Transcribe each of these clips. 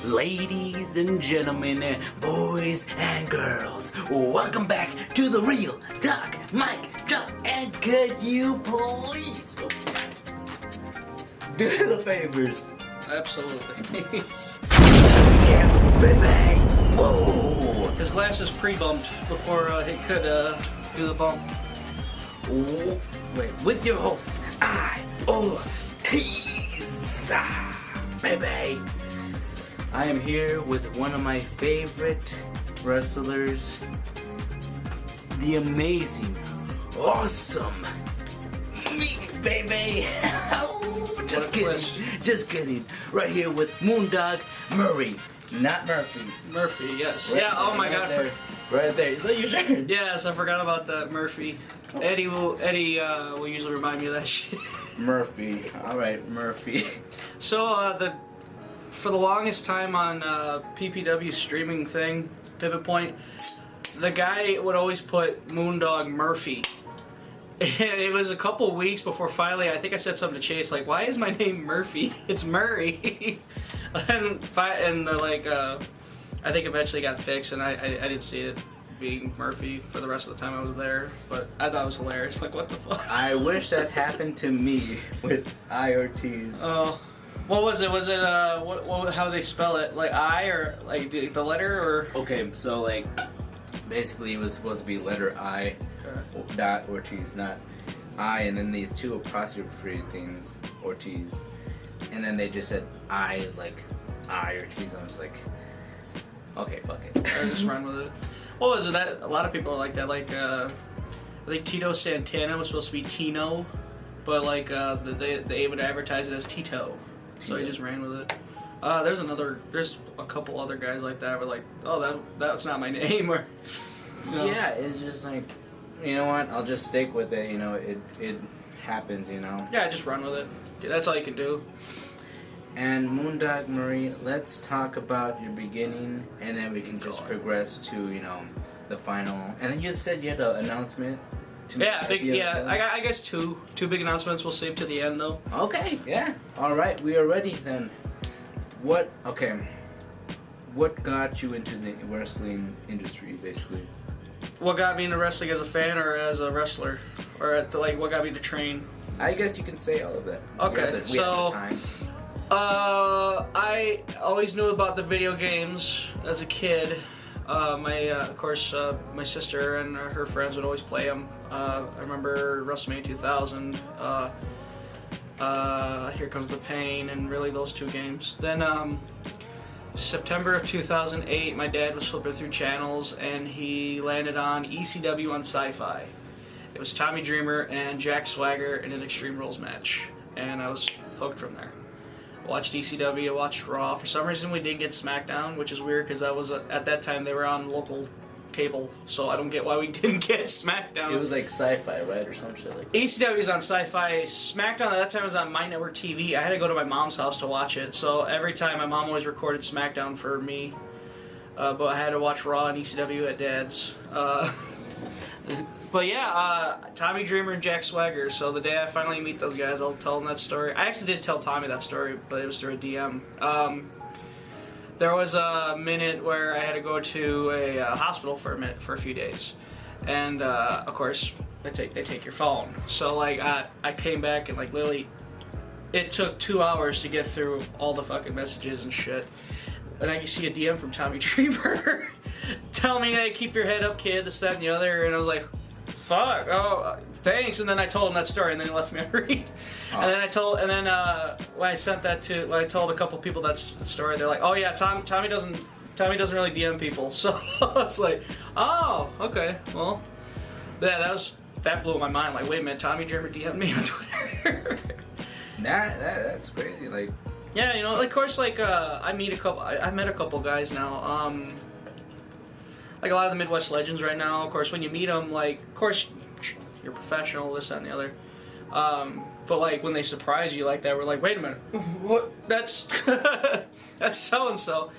Ladies and gentlemen, boys and girls, welcome back to the Real Talk Mic Drop. And could you please do the favors? Absolutely. Yeah, baby. Whoa. His glasses pre-bumped before he could do the bump. Wait, with your host, Ortiz. Baby. I am here with one of my favorite wrestlers, the amazing, awesome me, baby. Oh, just kidding. Right here with Moondog Murray, not Murphy. Murphy, yes. Right, yeah. Oh my God. There. Right there. Is that your turn? Yes, I forgot about that, Murphy. Eddie will usually remind me of that shit. Murphy. All right, Murphy. So for the longest time on PPW streaming thing, Pivot Point, the guy would always put Moondog Murphy. And it was a couple weeks before finally, I think I said something to Chase, like, why is my name Murphy? It's Murray. I think eventually got fixed, and I didn't see it being Murphy for the rest of the time I was there, but I thought it was hilarious. Like, what the fuck? I wish that happened to me with Ortiz. Oh. What was it? Was it how they spell it? Like I or like the letter or? Okay, so like basically it was supposed to be letter I, dot Ortiz, not I, and then these two apostrophe things, Ortiz, and then they just said I is like I Ortiz. I'm just like, okay, fuck it. I just run with it. What was it? That a lot of people are like that. Like I think Tito Santana was supposed to be Tino, but like they would advertise it as Tito. So he just ran with it. There's a couple other guys like that. Were like, oh, that's not my name, or you know. Yeah, it's just like, you know what? I'll just stick with it. You know, it happens. You know. Yeah, just run with it. Yeah, that's all you can do. And Moondog Murray, let's talk about your beginning, and then we can just progress to the final. And then you said you had an announcement. I guess two big announcements. We'll save to the end though. Okay, yeah. All right, we are ready then. What got you into the wrestling industry, basically? What got me into wrestling as a fan or as a wrestler, or what got me to train? I guess you can say all of that. Okay, we have the time. I always knew about the video games as a kid. Of course, my sister and her friends would always play them. I remember WrestleMania 2000, Here Comes the Pain, and really those two games. Then September of 2008, my dad was flipping through channels, and he landed on ECW on Sci-Fi. It was Tommy Dreamer and Jack Swagger in an Extreme Rules match, and I was hooked from there. I watched ECW, I watched Raw. For some reason we didn't get SmackDown, which is weird because at that time they were on local cable, so I don't get why we didn't get SmackDown. It was like Sci-Fi, right, or some shit like that. ECW was on Sci-Fi. SmackDown at that time was on My Network TV. I had to go to my mom's house to watch it, so every time my mom always recorded SmackDown for me, but I had to watch Raw and ECW at Dad's. But yeah, Tommy Dreamer and Jack Swagger. So the day I finally meet those guys, I'll tell them that story. I actually did tell Tommy that story, but it was through a DM. There was a minute where I had to go to a hospital for a few days, and of course they take your phone. So like I came back and like literally, it took 2 hours to get through all the fucking messages and shit. And I see a DM from Tommy Dreamer telling me, "Hey, keep your head up, kid. This, that, and the other." And I was like, fuck, oh, thanks. And then I told him that story, and then he left me a read. Oh. And then when I sent that when I told a couple people that story, they're like, oh yeah, Tommy doesn't really DM people. So it's like, oh, okay, well, yeah, that blew my mind. Like, wait a minute, Tommy Dreamer DM'd me on Twitter. That's crazy. Like, yeah, of course, like I met a couple guys now. Like a lot of the Midwest legends right now, of course, when you meet them, like, of course, you're professional, this, that, and the other. But like when they surprise you like that, we're like, wait a minute, what? That's that's so and so.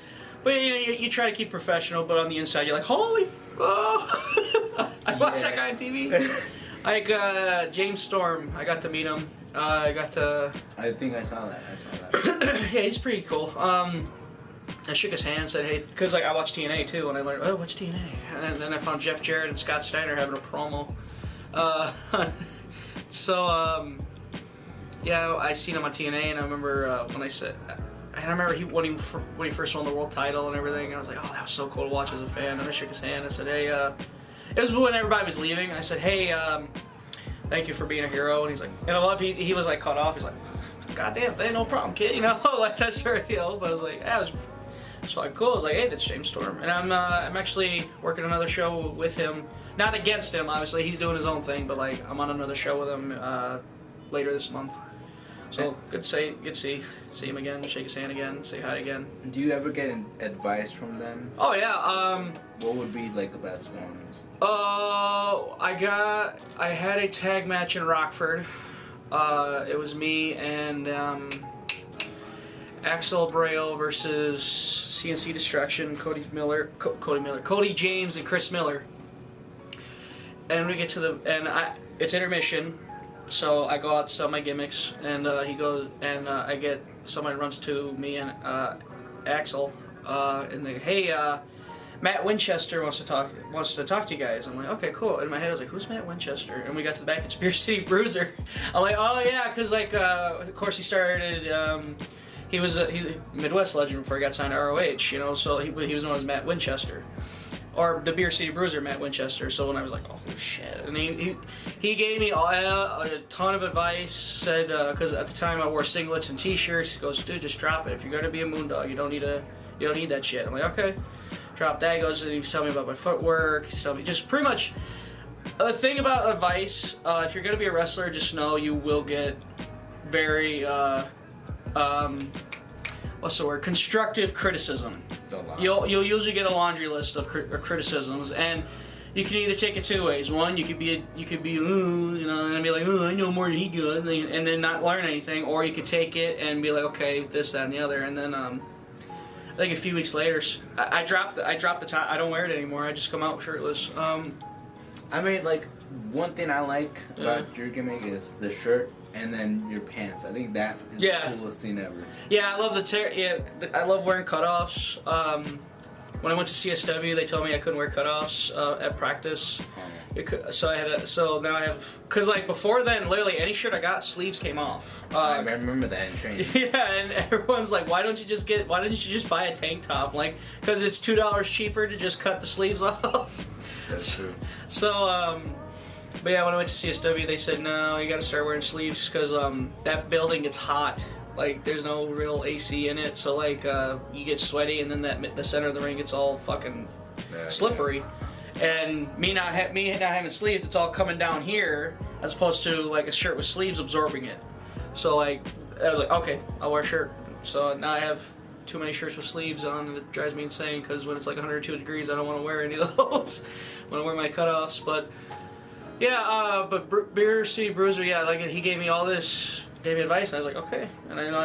But you try to keep professional, but on the inside, you're like, holy, I watched that guy on TV. Like James Storm, I got to meet him. I think I saw that. Yeah, he's pretty cool. I shook his hand and said, hey, because like I watched TNA too, and I learned, oh, what's TNA? And then I found Jeff Jarrett and Scott Steiner having a promo. Yeah, I seen him on TNA, and I remember when I said, and I remember when he first won the world title and everything, and I was like, oh, that was so cool to watch as a fan. And I shook his hand and said, hey, it was when everybody was leaving. I said, hey, thank you for being a hero. And he's like, and I love he was like cut off. He's like, goddamn, hey, no problem, kid. You know, like that sort of deal. But I was like, yeah, it was fucking cool. I was like, hey, that's James Storm, and I'm actually working another show with him. Not against him, obviously. He's doing his own thing, but like I'm on another show with him later this month. So good to see him again, shake his hand again, say hi again. Do you ever get advice from them? Oh yeah. What would be like the best ones? I had a tag match in Rockford. It was me and Axel Braille versus CNC Destruction, Cody James and Chris Miller. And we get to it's intermission. So I go out to sell my gimmicks, and he goes, and I get somebody runs to me and Axel, and they, hey, Matt Winchester wants to talk to you guys. I'm like, okay, cool. In my head, I was like, who's Matt Winchester? And we got to the back, it's Beer City Bruiser. I'm like, oh yeah, because like, of course he started. He's a Midwest legend before he got signed to ROH, you know. So he was known as Matt Winchester. Or the Beer City Bruiser, Matt Winchester. So when I was like, oh shit, and he gave me a ton of advice. Said because at the time I wore singlets and t-shirts. He goes, dude, just drop it. If you're gonna be a Moondog, you don't need that shit. I'm like, okay, drop that. He goes, and he was telling me about my footwork. He's telling me just pretty much the thing about advice. If you're gonna be a wrestler, just know you will get very what's the word? Constructive criticism. You'll usually get a laundry list of criticisms, and you can either take it two ways. One, you could be you know, and be like, oh, I know more than he does, and then not learn anything, or you could take it and be like, okay, this, that, and the other, and then I think a few weeks later, I dropped the top. I don't wear it anymore. I just come out shirtless. I mean, like, one thing I like about your gimmick is the shirt and then your pants. I think that is the coolest scene ever. Yeah, I love I love wearing cutoffs. When I went to CSW, they told me I couldn't wear cutoffs at practice. So now I have, cause like before then, literally any shirt I got, sleeves came off. I remember that in training. Yeah, and everyone's like, why didn't you just buy a tank top? Like, cause it's $2 cheaper to just cut the sleeves off. That's true. So, but yeah, when I went to CSW, they said, no, you gotta start wearing sleeves, cause that building gets hot. Like, there's no real AC in it, so like, you get sweaty, and then the center of the ring gets all fucking slippery. Yeah. And me not having sleeves, it's all coming down here, as opposed to like a shirt with sleeves absorbing it. So like, I was like, okay, I'll wear a shirt. So now I have too many shirts with sleeves on, and it drives me insane, because when it's like 102 degrees, I don't want to wear any of those. I want to wear my cutoffs, but yeah, but Beer City Bruiser, yeah, like he gave me all this, gave me advice, and I was like, okay, and I know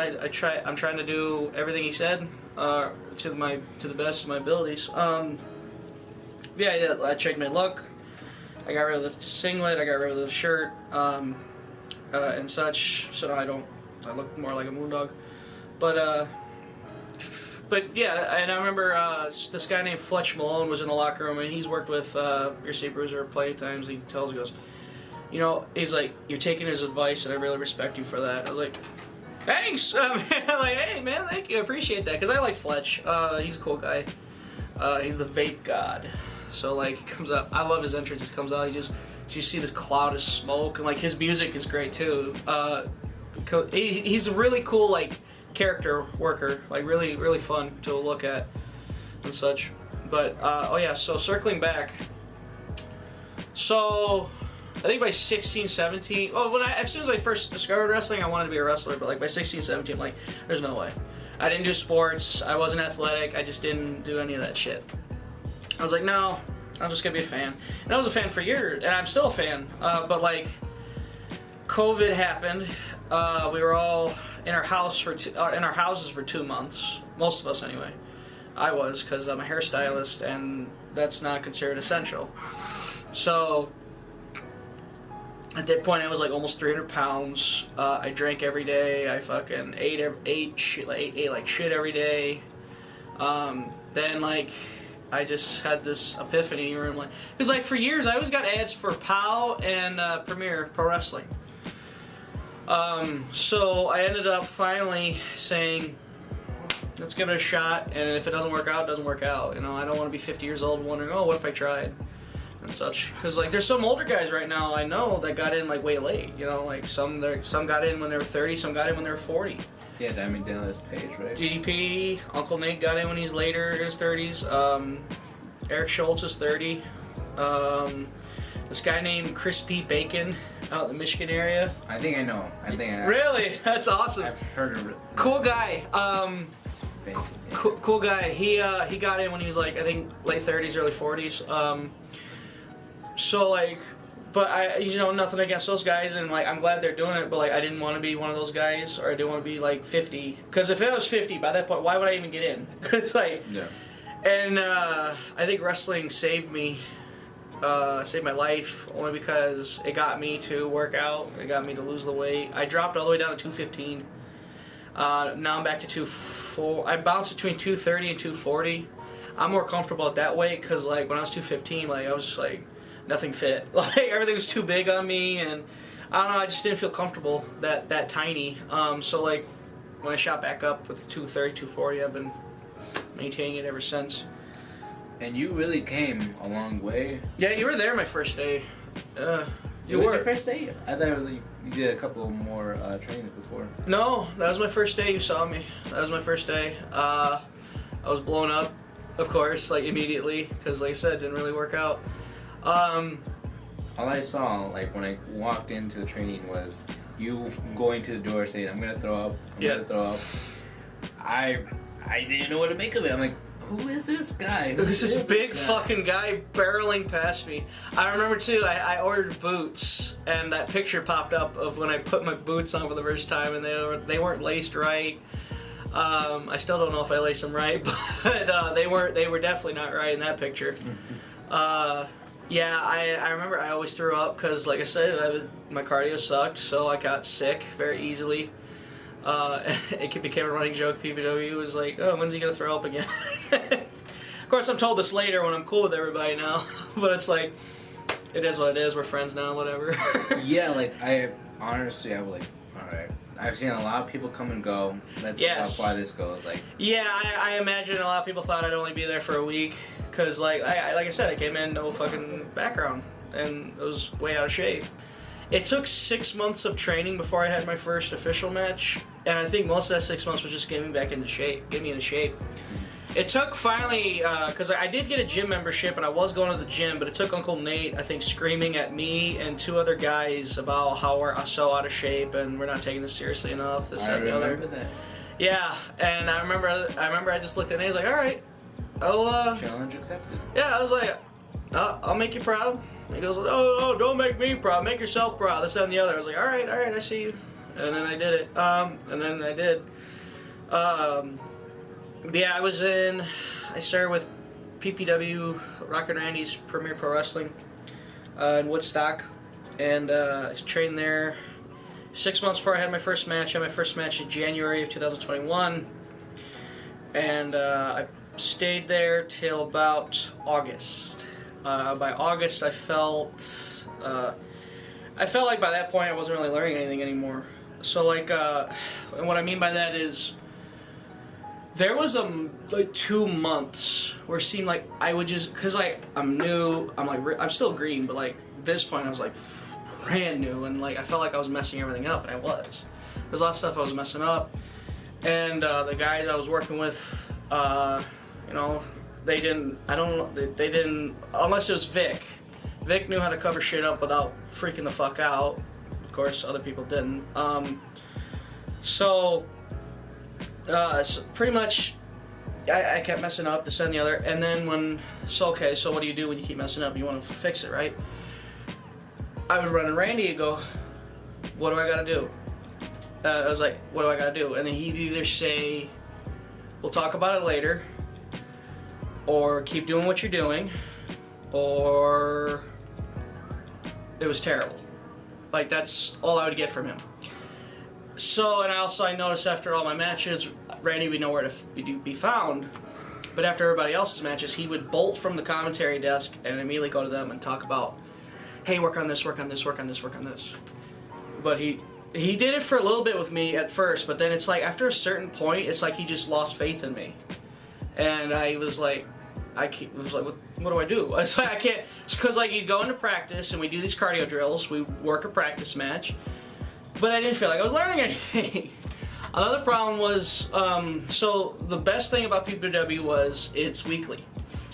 I'm trying to do everything he said to the best of my abilities. Yeah, I checked my look. I got rid of the singlet. I got rid of the shirt, and such. So now I look more like a Moondog. But yeah, and I remember this guy named Fletch Malone was in the locker room, and he's worked with Beer City Bruiser plenty of times. He goes, you know, he's like, you're taking his advice, and I really respect you for that. I was like, thanks. I'm like, hey man, thank you, I appreciate that, because I like Fletch. He's a cool guy. He's the vape god. So like, he comes out, I love his entrance. He comes out, you see this cloud of smoke, and like his music is great too. He's a really cool like character worker, like really fun to look at and such. But oh yeah, so circling back, so I think by 16, 17, as soon as I first discovered wrestling, I wanted to be a wrestler, but like by 16, 17, I'm like, there's no way. I didn't do sports, I wasn't athletic, I just didn't do any of that shit. I was like, no, I'm just gonna be a fan. And I was a fan for years, and I'm still a fan, but like, COVID happened. We were all in our houses for 2 months. Most of us, anyway. I was, because I'm a hairstylist, and that's not considered essential. So at that point, I was like almost 300 pounds. I drank every day. I fucking ate like shit every day. Then like I just had this epiphany where I'm like, because like for years I always got ads for POW and Premier Pro Wrestling. So I ended up finally saying, let's give it a shot, and if it doesn't work out, it doesn't work out. You know, I don't want to be 50 years old wondering, oh, what if I tried? And such. Because, like, there's some older guys right now I know that got in, like, way late. You know, like, some got in when they were 30, some got in when they were 40. Yeah, Diamond Dallas Page, right? DDP, Uncle Nate got in when he's later in his 30s. Eric Schultz is 30. This guy named Chris P. Bacon out in the Michigan area. I think I know. Really? That's awesome. I've heard of it. Cool guy. Cool guy. He got in when he was like, I think late 30s, early 40s. So like, but I, you know, nothing against those guys, and like I'm glad they're doing it, but like I didn't want to be one of those guys, or I didn't want to be like 50, because if I was 50 by that point, why would I even get in? Cause like, yeah. And I think wrestling saved me, saved my life, only because it got me to work out, it got me to lose the weight. I dropped all the way down to 215. Now I'm back to 240. I bounced between 230 and 240. I'm more comfortable at that weight because like when I was 215, like I was just like nothing fit. Like everything was too big on me, and I don't know. I just didn't feel comfortable that tiny. So like when I shot back up with 230, 240, I've been maintaining it ever since. And you really came a long way. Yeah, you were there my first day. You were your first day? I thought it was like you did a couple more trainings before. No, that was my first day. You saw me. That was my first day. I was blown up, of course, like immediately, because like I said, it didn't really work out. All I saw, like when I walked into the training, was you going to the door saying, "I'm gonna throw up. I'm gonna throw up." I didn't know what to make of it. I'm like, who is this guy? It was this big fucking guy barreling past me. I remember too, I ordered boots, and that picture popped up of when I put my boots on for the first time, and they weren't laced right. I still don't know if I laced them right, but they were definitely not right in that picture. Yeah, I remember I always threw up because, like I said, my cardio sucked, so I got sick very easily. It became a running joke. PPW was like, "Oh, when's he gonna throw up again?" Of course, I'm told this later when I'm cool with everybody now, but it's like, it is what it is. We're friends now, whatever. Yeah, like I was like, all right. I've seen a lot of people come and go. That's how far this goes. Like, yeah, I imagine a lot of people thought I'd only be there for a week because, like I said, I came in no fucking background and I was way out of shape. It took 6 months of training before I had my first official match, and I think most of that 6 months was just getting me back into shape, getting me into shape. It took finally, because I did get a gym membership and I was going to the gym, but it took Uncle Nate, I think, screaming at me and 2 other guys about how we're so out of shape and we're not taking this seriously enough, this, that, and the other. I remember that. Yeah, and I remember I just looked at Nate, I was like, all right, I'll... Challenge accepted. Yeah, I was like, I'll make you proud. He goes, oh, don't make me proud, make yourself proud, this, that, and the other. I was like, all right, I see you. And then I did it. And then I did. Yeah, I started with PPW, Rockin' Randy's Premier Pro Wrestling in Woodstock. And I trained there 6 months before I had my first match. I had my first match in January of 2021. And I stayed there till about August. By August, I felt like by that point I wasn't really learning anything anymore. So like, and what I mean by that is, there was like 2 months where it seemed like I would just, cause like I'm new, I'm still green, but like this point I was like brand new, and like I felt like I was messing everything up, and I was. There's a lot of stuff I was messing up, and the guys I was working with, you know. They didn't, unless it was Vic. Vic knew how to cover shit up without freaking the fuck out. Of course, other people didn't. So pretty much, I kept messing up, this and the other. And then so what do you do when you keep messing up? You want to fix it, right? I would run to Randy and go, what do I gotta do? I was like, what do I gotta do? And then he'd either say, we'll talk about it later, or keep doing what you're doing, or it was terrible. Like, that's all I would get from him. So, and I noticed after all my matches, Randy would know where to be found. But after everybody else's matches, he would bolt from the commentary desk and immediately go to them and talk about, hey, work on this, work on this, work on this, work on this. But he did it for a little bit with me at first, but then it's like after a certain point, it's like he just lost faith in me. And I was like, what do I do? I was like, I can't. It's because like you'd go into practice and we do these cardio drills, we work a practice match, but I didn't feel like I was learning anything. Another problem was, so the best thing about PPW was it's weekly.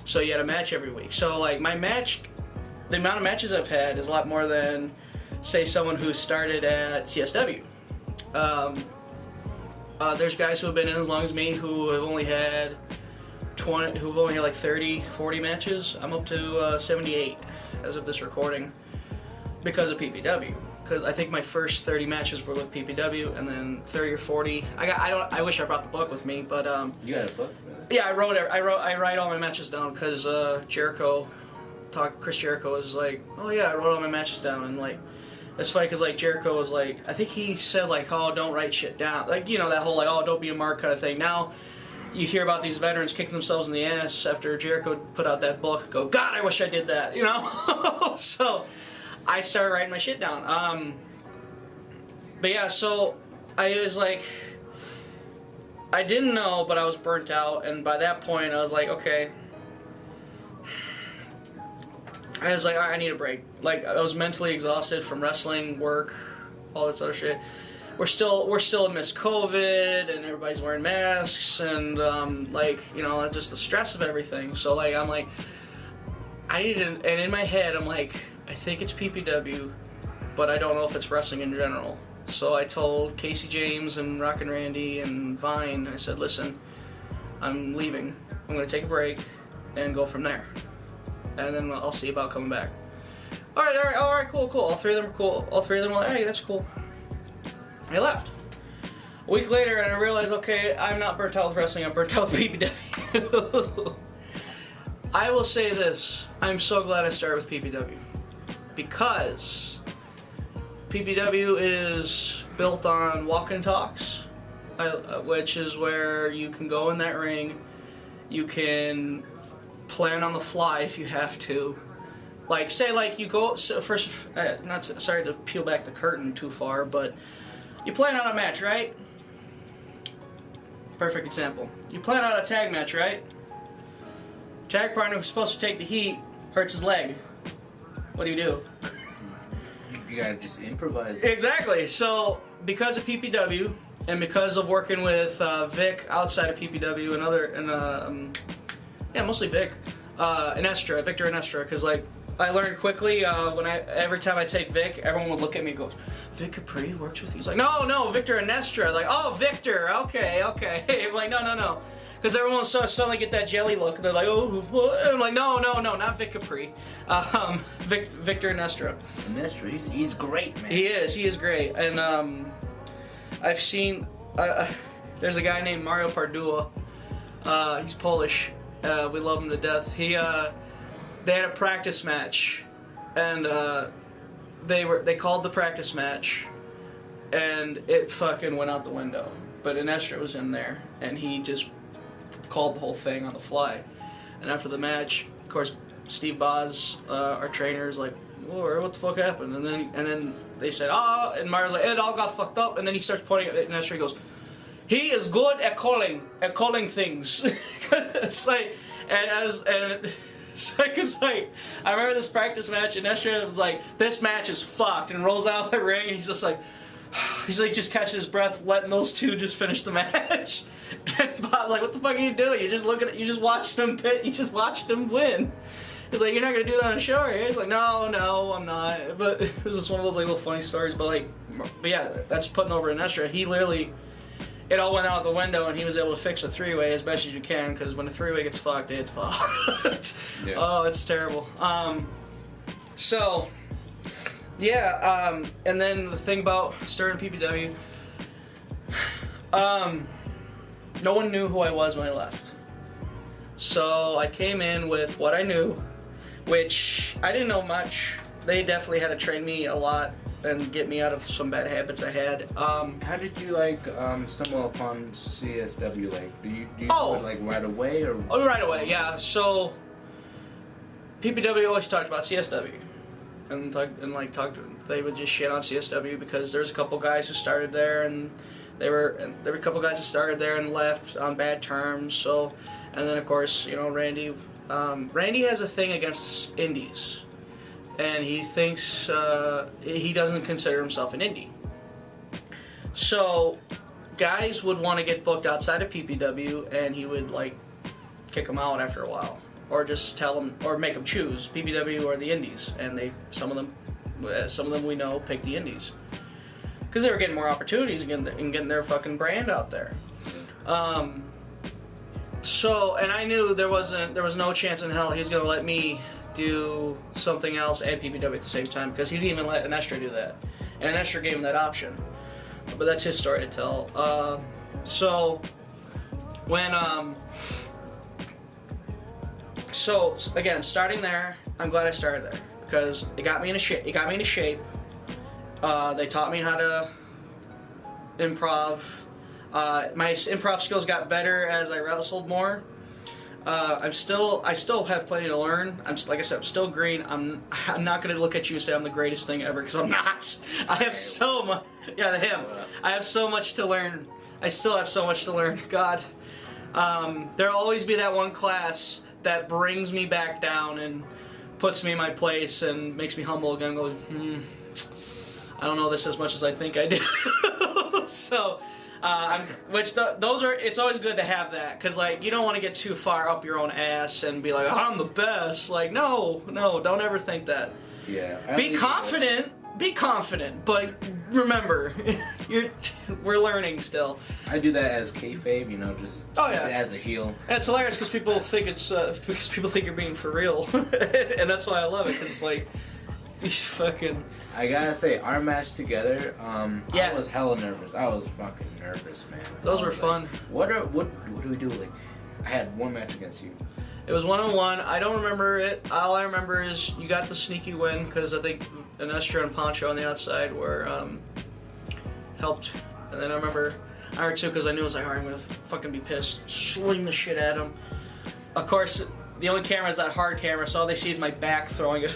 So you had a match every week. So like my match, the amount of matches I've had is a lot more than, say, someone who started at CSW. There's guys who have been in as long as me who have only had like 30, 40 matches. I'm up to 78 as of this recording because of PPW. Because I think my first 30 matches were with PPW, and then 30 or 40. I wish I brought the book with me, but you got a book? Yeah, I write all my matches down because Chris Jericho was like, oh yeah, I wrote all my matches down, and like, it's funny because like Jericho was like, I think he said like, oh, don't write shit down, like, you know, that whole like, oh, don't be a mark kind of thing. Now you hear about these veterans kicking themselves in the ass after Jericho put out that book. Go, God, I wish I did that, you know. So I started writing my shit down. But yeah, so I was like, I didn't know, but I was burnt out, and by that point I was like, okay. I was like, I need a break. Like, I was mentally exhausted from wrestling, work, all this other shit. We're still amidst COVID, and everybody's wearing masks, and like, you know, just the stress of everything. So like, I'm like, I need to, and in my head, I'm like, I think it's PPW, but I don't know if it's wrestling in general. So I told Casey James and Rockin' Randy and Vine, I said, listen, I'm leaving. I'm going to take a break and go from there. And then I'll see about coming back. All right, cool. All three of them are cool. All three of them were like, hey, that's cool. I left. A week later, and I realized, okay, I'm not burnt out with wrestling, I'm burnt out with PPW. I will say this, I'm so glad I started with PPW. Because PPW is built on walk and talks, which is where you can go in that ring, you can plan on the fly if you have to. Like, say, like, you go, so first, sorry to peel back the curtain too far, but you plan on a match, right? Perfect example. You plan on a tag match, right? Tag partner who's supposed to take the heat hurts his leg. What do? You gotta just improvise. Exactly. So, because of PPW, and because of working with Vic outside of PPW and mostly Vic, Victor Inestra, because like, I learned quickly every time I'd say Vic, everyone would look at me and go, Vic Capri works with you? He's like, no, Victor Inestra. Like, oh, Victor, okay. I'm like, no. Because everyone suddenly get that jelly look, and they're like, oh, what? I'm like, no, not Vic Capri. Victor Inestra. Inestra, he's great, man. He is great. And I've seen, there's a guy named Mario Pardua. He's Polish. We love him to death. They had a practice match, and they called the practice match, and it fucking went out the window. But Inestra was in there, and he just called the whole thing on the fly. And after the match, of course, Steve Boz, our trainer, is like, "Whoa, what the fuck happened?" And then they said, "Oh," and Mario's like, "It all got fucked up." And then he starts pointing at Inestra. He goes, "He is good at calling things." It's like, it's like, I remember this practice match, and Inestra was like, "This match is fucked," and rolls out of the ring, and he's like just catching his breath, letting those two just finish the match. And Bob's like, "What the fuck are you doing? You just watched them win." He's like, "You're not gonna do that on a show, are you?" He's like, No, I'm not." But it was just one of those like little funny stories. But yeah, that's putting over Inestra. He literally, it all went out the window, and he was able to fix a three-way as best as you can, because when a three-way gets fucked, it's fucked. Yeah. Oh, it's terrible. So, yeah, and then the thing about starting PPW, no one knew who I was when I left. So I came in with what I knew, which I didn't know much. They definitely had to train me a lot and get me out of some bad habits I had. How did you like stumble upon CSW? Like, do you do it like right away or? Oh, right away, yeah. So PPW always talked about CSW, and they would just shit on CSW because there's a couple guys who started there, and there were a couple guys that started there and left on bad terms. So, and then of course, you know, Randy has a thing against indies. And he thinks he doesn't consider himself an indie. So guys would want to get booked outside of PPW, and he would like kick them out after a while, or just tell them or make them choose PPW or the indies. And some of them we know picked the indies because they were getting more opportunities and getting their fucking brand out there. So, and I knew there was no chance in hell he was gonna let me do something else and PPW at the same time, because he didn't even let Anestra do that, and Anestra gave him that option. But that's his story to tell. So when so again, starting there, I'm glad I started there because it got me into shape. They taught me how to improv. My improv skills got better as I wrestled more. I still have plenty to learn. Like I said, I'm still green. I'm not going to look at you and say I'm the greatest thing ever, because I'm not. I have so much. Yeah, him. I have so much to learn. I still have so much to learn. God. There'll always be that one class that brings me back down and puts me in my place and makes me humble again. Goes, I don't know this as much as I think I do. So. It's always good to have that, because like you don't want to get too far up your own ass and be like, oh, I'm the best. Like no, don't ever think that. Yeah. Be confident, but remember, we're learning still. I do that as kayfabe, you know, just as a heel. And it's hilarious because people think you're being for real, and that's why I love it, because it's like. Fucking. I gotta say, our match together, I was hella nervous. I was fucking nervous, man. Those were fun. What do we do? Like, I had one match against you. It was 1-on-1. I don't remember it. All I remember is you got the sneaky win because I think Anestra and Poncho on the outside were helped. And then I remember too, because I knew I was like, alright, I'm gonna fucking be pissed, swing the shit at him. Of course, the only camera is that hard camera, so all they see is my back throwing it.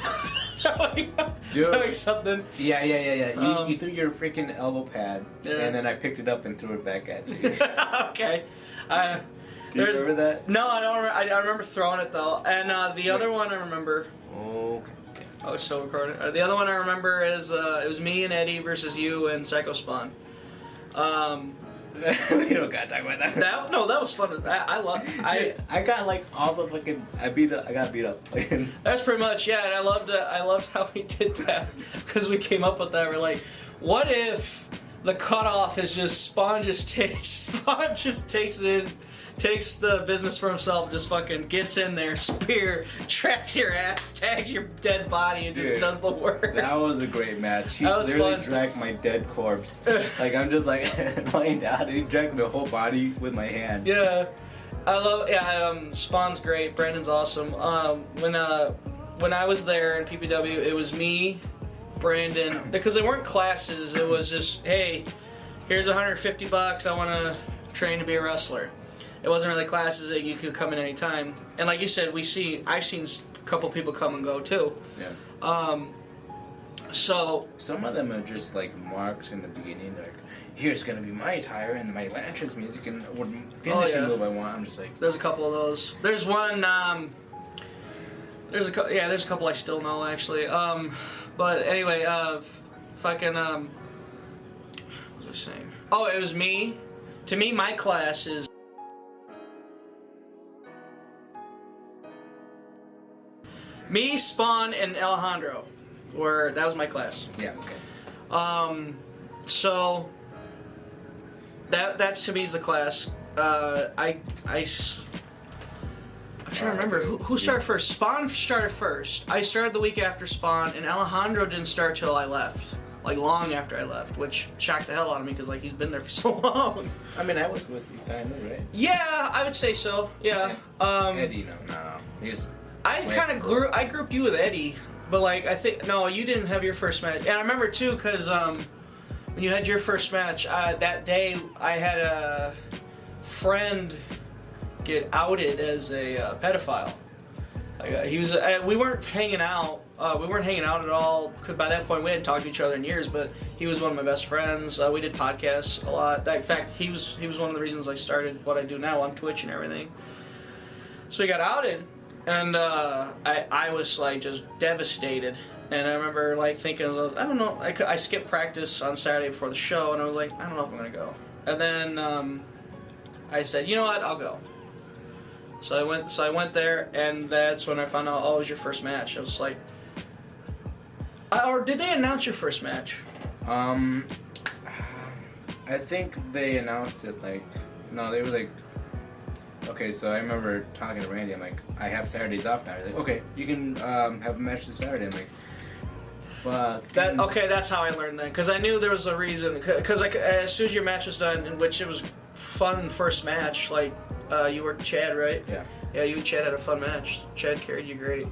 Throwing something. Yeah. You threw your freaking elbow pad, and then I picked it up and threw it back at you. Okay. Do you remember that? No, I don't. I remember throwing it though, and the other one I remember. Okay. Oh, it's still recording. The other one I remember is it was me and Eddie versus you and Psycho Spawn. We don't gotta talk about that. That was fun. I got like all the fucking. I got beat up. That's pretty much, yeah. And I loved how we did that, because we came up with that. We're like, what if the cutoff is just Spawn just takes the business for himself, just fucking gets in there, spear, tracks your ass, tags your dead body, and just does the work. That was a great match. He literally dragged my dead corpse. Like, I'm just like laying down, and he dragged my whole body with my hand. Yeah. Spawn's great. Brandon's awesome. When I was there in PPW, it was me, Brandon, because they weren't classes. It was just, hey, here's $150. I want to train to be a wrestler. It wasn't really classes that you could come in any time. And like you said, I've seen a couple people come and go too. Yeah. So some of them are just like marks in the beginning, like, here's gonna be my attire and my Lantra's music and what finishing move I want. I'm just like, there's a couple of those. There's one. There's a couple I still know actually. But anyway, fucking what was I saying? Oh, it was me. To me, my class is. Me, Spawn, and Alejandro, that was my class. Yeah. Okay. So that to me is the class. I'm trying to remember who started first. Spawn started first. I started the week after Spawn, and Alejandro didn't start till I left, like long after I left, which shocked the hell out of me because like he's been there for so long. I mean, I was with you, kind of, right? Yeah, I would say so. Yeah. Eddie, no, he's. I grouped you with Eddie. But like I think no, you didn't have your first match, and I remember too because when you had your first match that day, I had a friend get outed as a pedophile. Like, he was. We weren't hanging out. We weren't hanging out at all because by that point we hadn't talked to each other in years. But he was one of my best friends. We did podcasts a lot. In fact, he was one of the reasons I started what I do now on Twitch and everything. So he got outed, and I was like just devastated. And I remember like thinking, I don't know. I skipped practice on Saturday before the show, and I was like, I don't know if I'm gonna go. And then I said, you know what, I'll go. So I went there, and that's when I found out, oh, it was your first match. I was like, or did they announce your first match? I think they announced it like, no, they were like, okay, so I remember talking to Randy, I'm like, I have Saturdays off now. He's like, okay, you can have a match this Saturday. I'm like, fuck. Okay, that's how I learned then, because I knew there was a reason, because like, as soon as your match was done, in which it was fun first match, like, you were Chad, right? Yeah. Yeah, you and Chad had a fun match. Chad carried you great.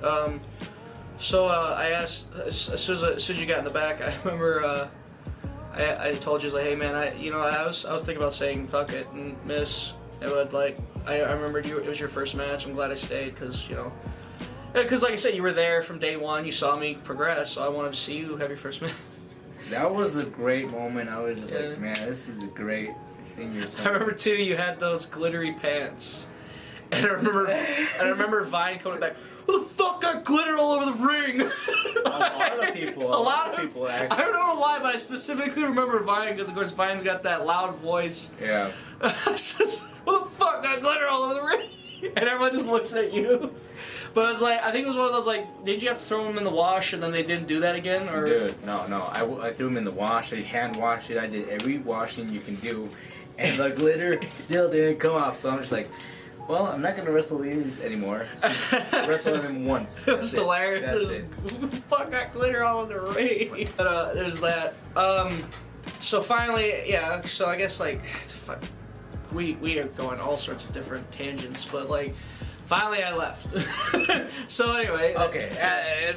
So I asked as soon as you got in the back. I remember I told you, I was like, hey man, I was thinking about saying fuck it and miss. It would like I remembered it was your first match. I'm glad I stayed because like I said, you were there from day one. You saw me progress, so I wanted to see you have your first match. That was a great moment. I was just like, man, this is a great. I remember too, you had those glittery pants, and I remember Vine coming back. Who the fuck got glitter all over the ring? A lot of people. A lot of people. Actually. I don't know why, but I specifically remember Vine because, of course, Vine's got that loud voice. Yeah. Who the fuck got glitter all over the ring? And everyone just looks at you. But it's like, I think it was one of those like, did you have to throw them in the wash and then they didn't do that again? Or? Dude, no. I threw them in the wash. I hand washed it. I did every washing you can do. And the glitter still didn't come off, so I'm just like, well, I'm not gonna wrestle these anymore. So wrestle them once. It was hilarious. Who the fuck got glitter all over the ring? But there's that. So finally, yeah. So I guess like, we are going all sorts of different tangents, but like, finally I left. So anyway. Okay.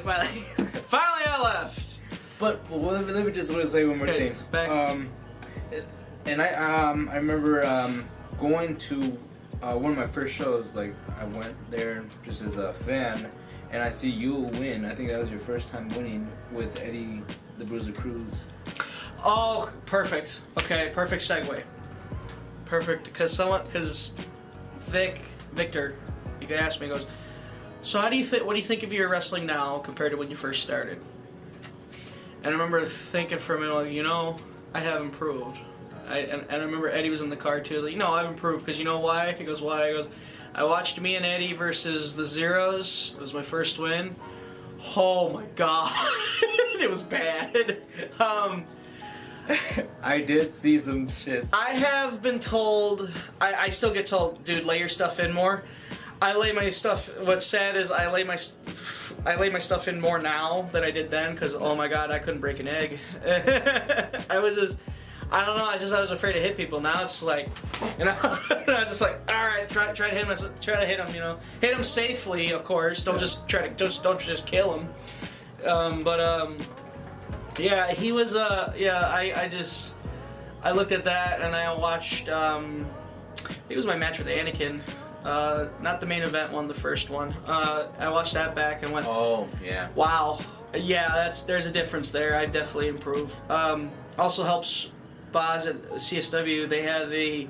Finally I left. But let me just say one more thing. Back. And I remember going to one of my first shows. Like I went there just as a fan, and I see you win. I think that was your first time winning with Eddie the Bruiser Cruz. Oh, perfect. Okay, perfect segue. Perfect, because Victor, you could ask me. He goes, so what do you think of your wrestling now compared to when you first started? And I remember thinking for a minute, like, I have improved. And I remember Eddie was in the car too. I was like, I've improved because you know why? He goes, why? He goes, I watched me and Eddie versus the Zeros. It was my first win. Oh my god, it was bad. I did see some shit. I have been told. I still get told, dude, lay your stuff in more. I lay my stuff. What's sad is I lay my stuff in more now than I did then because oh my god, I couldn't break an egg. I don't know. I was afraid to hit people. Now it's like, I was just like, all right, try to hit him. Try to hit him. Hit him safely, of course. Don't just kill him. Yeah, he was. I looked at that and I watched. It was my match with Anakin. Not the main event one, the first one. I watched that back and went, oh yeah, wow, yeah, there's a difference there. I definitely improved. Also helps. Boz at CSW, they have the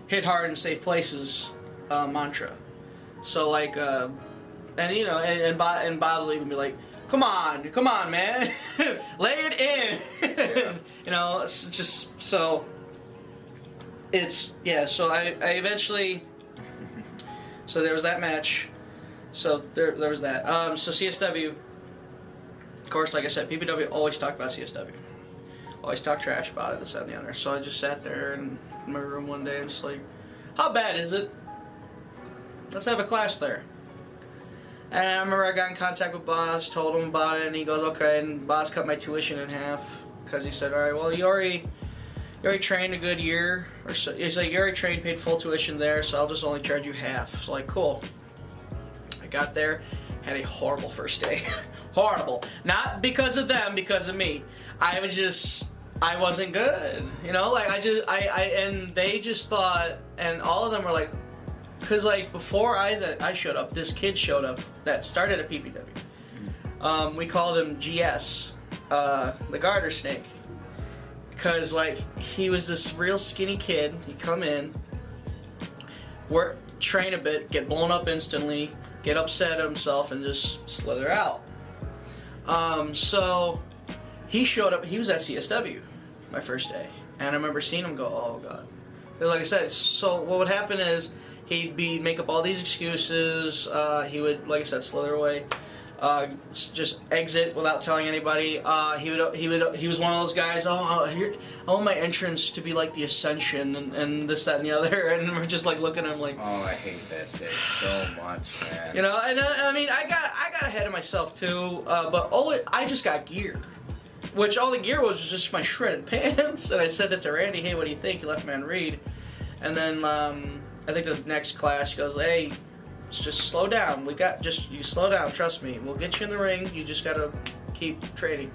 hit hard in safe places mantra. So like, and Boz will even be like, come on, man, lay it in. Yeah. It's just so. It's So I eventually. So there was that match. So there was that. So CSW. Of course, like I said, PPW always talk about CSW. Always talk trash about it, this, that, and the other. So I just sat there in my room one day and just like, how bad is it? Let's have a class there. And I remember I got in contact with Boz, told him about it, and he goes, okay. And Boz cut my tuition in half because he said, all right, well, you already trained a good year, or so. He's like, you already trained, paid full tuition there, so I'll just only charge you half. So like, cool. I got there, had a horrible first day. Horrible. Not because of them, because of me. I wasn't good. You know, like and they just thought, and all of them were like, because like before I showed up, this kid showed up that started at PPW. We called him GS, the garter snake, because like he was this real skinny kid. He'd come in, work, train a bit, get blown up instantly, get upset at himself, and just slither out. So he showed up. He was at CSW my first day, and I remember seeing him go, "Oh God!" Because like I said, so what would happen is he'd make up all these excuses. He would, like I said, slither away, just exit without telling anybody. He was one of those guys. I want my entrance to be like the Ascension and this, that, and the other. And we're just like looking at him like, oh, I hate that shit so much, man. You know, and I mean, I got ahead of myself too. But I just got gear, which all the gear was just my shredded pants. And I said that to Randy, hey, what do you think? He left me on read. And then I think the next class he goes, hey, just slow down. You slow down. Trust me. We'll get you in the ring. You just gotta keep training.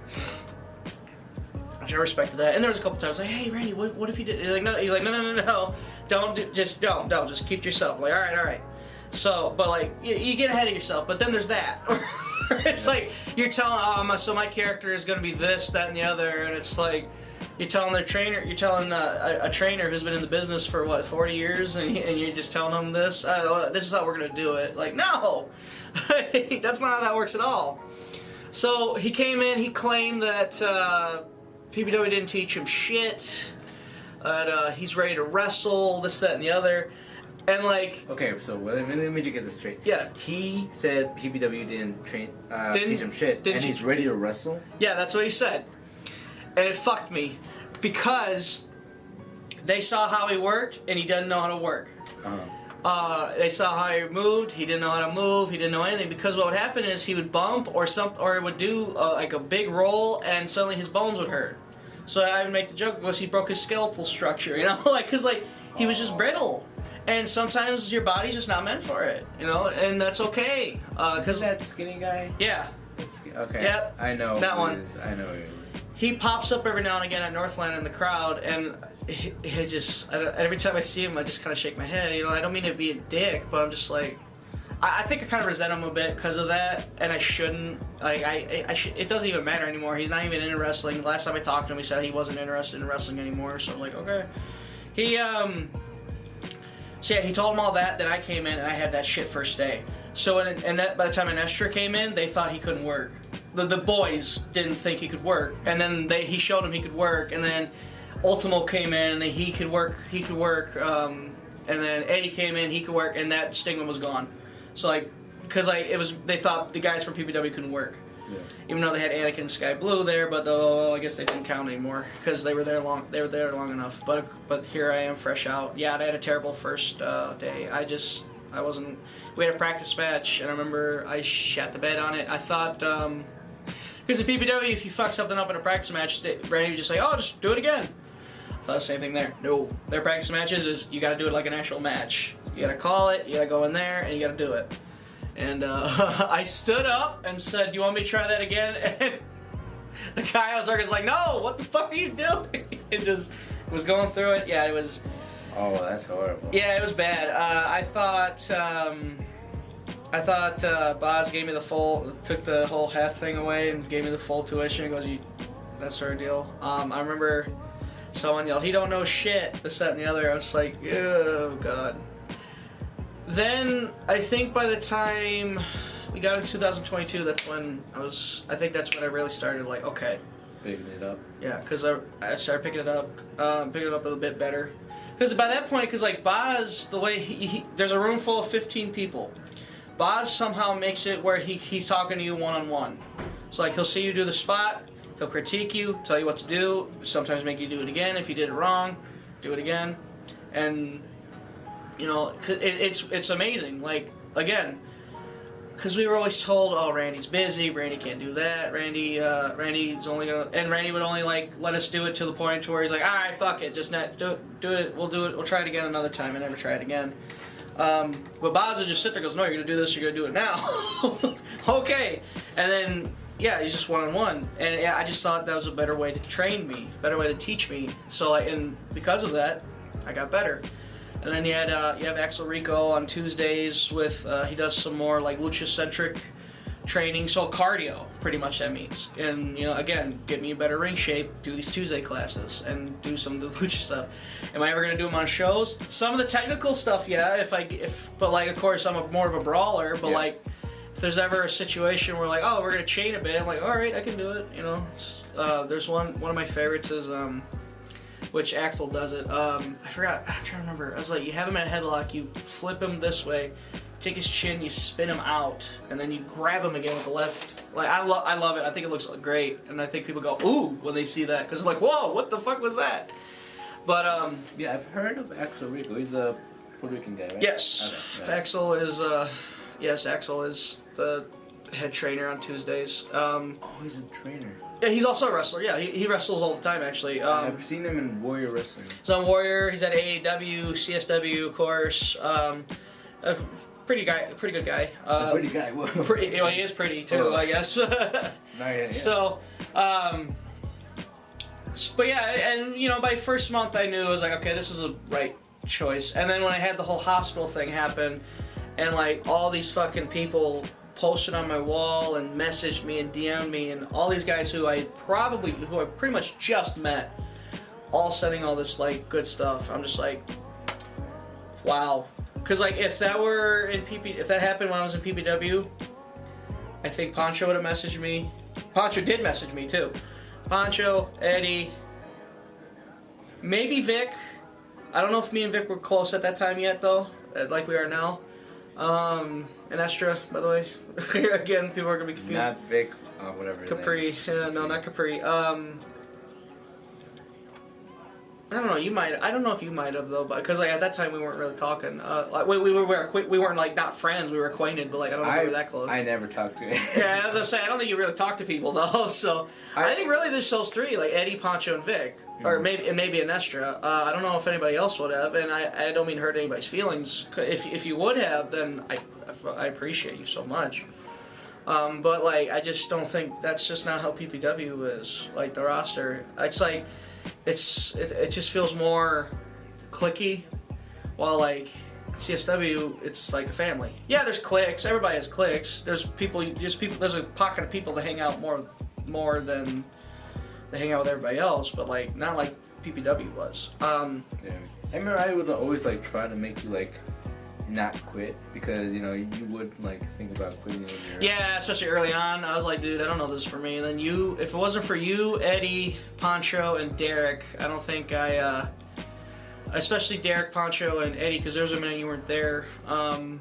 I respected that. And there was a couple times like, hey, Randy, what if you did? He's like, no. Don't just keep to yourself. I'm like, all right. So, but like, you get ahead of yourself. But then there's that. It's like you're telling, so my character is gonna be this, that, and the other, and it's like. You're telling a trainer who's been in the business for what, 40 years, and you're just telling them this. This is how we're gonna do it. Like, no, that's not how that works at all. So he came in. He claimed that PPW didn't teach him shit. That he's ready to wrestle. This, that, and the other. And like, okay, so let me just get this straight. Yeah. He said PPW didn't teach him shit, and he's ready to wrestle. Yeah, that's what he said. And it fucked me because they saw how he worked and he didn't know how to work. They saw how he moved. He didn't know how to move. He didn't know anything because what would happen is he would bump or he would do like a big roll and suddenly his bones would hurt. So I would make the joke because he broke his skeletal structure, you know, like because like he was just brittle. And sometimes your body's just not meant for it, you know, and that's okay. Is that skinny guy? Yeah. Okay. Yep. I know that one. I know who he is. He pops up every now and again at Northland in the crowd, and every time I see him, I just kind of shake my head. You know, I don't mean to be a dick, but I'm just like, I think I kind of resent him a bit because of that, and I shouldn't. Like, it doesn't even matter anymore. He's not even into wrestling. Last time I talked to him, he said he wasn't interested in wrestling anymore. So I'm like, okay. So yeah, he told him all that. Then I came in and I had that shit first day. So by the time Anestra came in, they thought he couldn't work. The boys didn't think he could work, and then he showed him he could work, and then Ultimo came in and he could work, and then Eddie came in, he could work, and that stigma was gone. So like, because like they thought the guys from PPW couldn't work, even though they had Anakin and Sky Blue there, but I guess they didn't count anymore because they were there long enough. But here I am, fresh out. Yeah, I had a terrible first day. I wasn't. We had a practice match, and I remember I shat the bed on it. I thought. Because at PPW, if you fuck something up in a practice match, Randy would just say, oh, just do it again. I thought the same thing there. No. Their practice matches is you gotta do it like an actual match. You gotta call it, you gotta go in there, and you gotta do it. And I stood up and said, do you want me to try that again? And the guy I was working was like, no, what the fuck are you doing? It just was going through it. Yeah, it was... Oh, that's horrible. Yeah, it was bad. I thought Boz gave me took the whole half thing away and gave me the full tuition. He goes, that sort of deal. I remember someone yelled, he don't know shit, this, that, and the other. I was like, oh, God. Then, I think by the time we got into 2022, that's when I think that's when I really started, like, okay. Picking it up? Yeah, because I started picking it up a little bit better. Because by that point, like, Boz, the way there's a room full of 15 people. Boz somehow makes it where he's talking to you one-on-one. So, like, he'll see you do the spot, he'll critique you, tell you what to do, sometimes make you do it again. If you did it wrong, do it again. And, you know, it's amazing. Like, again, because we were always told, oh, Randy's busy, Randy can't do that, Randy's only gonna... And Randy would only, like, let us do it to the point to where he's like, alright, fuck it, just not do it, we'll try it again another time, and never try it again. But Boz would just sit there and goes, no, you're going to do this, you're going to do it now. Okay. And then yeah, he's just one-on-one, and yeah, I just thought that was a better way to train me, better way to teach me. So and because of that, I got better. And then you have Axel Rico on Tuesdays with he does some more like lucha-centric training, so cardio pretty much that means. And again, get me in better ring shape, do these Tuesday classes, and do some of the lucha stuff. Am I ever gonna do them on shows? Some of the technical stuff, yeah. But like, of course, I'm more of a brawler. But like, if there's ever a situation where like, oh, we're gonna chain a bit, I'm like, all right, I can do it. There's one of my favorites is which Axel does it. I forgot. I'm trying to remember. I was like, you have him in a headlock, you flip him this way, take his chin, you spin him out, and then you grab him again with the left. Like I love it. I think it looks great, and I think people go ooh when they see that because it's like, whoa, what the fuck was that? But yeah, I've heard of Axel Rico. He's the Puerto Rican guy, right? Yes, okay. Axel is Axel is the head trainer on Tuesdays. Oh, he's a trainer. Yeah, he's also a wrestler. Yeah, he wrestles all the time, actually. I've seen him in Warrior Wrestling. He's on Warrior. He's at AAW, CSW, of course. A pretty good guy. A pretty guy. Whoa. Pretty. He is pretty too, I guess. Yeah. So, but yeah, and by first month I knew I was like, okay, this is a right choice. And then when I had the whole hospital thing happen, and like all these fucking people posted on my wall and messaged me and DM'd me, and all these guys who I pretty much just met, all sending all this like good stuff. I'm just like, wow. Because like if that happened when I was in PPW, I think Pancho would have messaged me. Pancho did message me too. Pancho, Eddie, maybe Vic. I don't know if me and Vic were close at that time yet though, like we are now. And Estra, by the way. Again, people are gonna be confused. Not Vic, whatever. Capri. Yeah, no, not Capri. I don't know. You might. I don't know if you might have though, but because like at that time we weren't really talking. Like we weren't like not friends. We were acquainted, but like I don't know if we were that close. I never talked to him. Yeah, as I say, I don't think you really talk to people though. So I think really there's those three, like Eddie, Pancho, and Vic, or maybe an Estra. I don't know if anybody else would have, and I don't mean to hurt anybody's feelings. If you would have, then I appreciate you so much. But like I just don't think that's just not how PPW is. Like the roster, it's like. It just feels more cliquey, while like CSW, it's like a family. Yeah, there's cliques. Everybody has cliques. There's a pocket of people that hang out more than they hang out with everybody else. But like not like PPW was. Yeah, I remember I would always like try to make you like not quit because you would like think about quitting. Yeah, especially early on. I was like, dude, I don't know this is for me. And then if it wasn't for you, Eddie, Pancho, and Derek, I don't think especially Derek, Pancho, and Eddie, because there was a minute you weren't there. But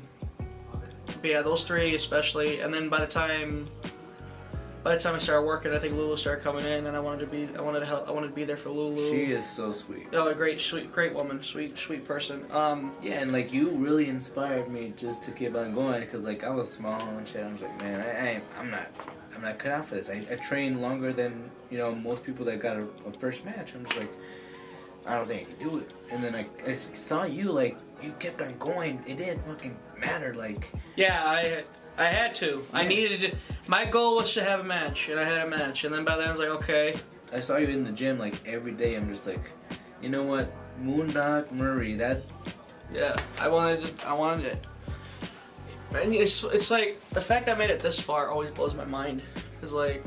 yeah, those three especially. And then by the time I started working, I think Lulu started coming in, and I wanted to be there for Lulu. She is so sweet. Oh, a great woman, sweet person. Yeah, and like you really inspired me just to keep on going because like I was small and shit. I was like, man, I'm not cut out for this. I trained longer than most people that got a first match. I'm just like, I don't think I can do it. And then I saw you like you kept on going. It didn't fucking matter. Like yeah, I had to. Yeah. I needed to. My goal was to have a match, and I had a match. And then by then I was like, okay. I saw you in the gym like every day. I'm just like, you know what, Moondog Murray. That. Yeah, I wanted it. And it's like the fact I made it this far always blows my mind. Cause like,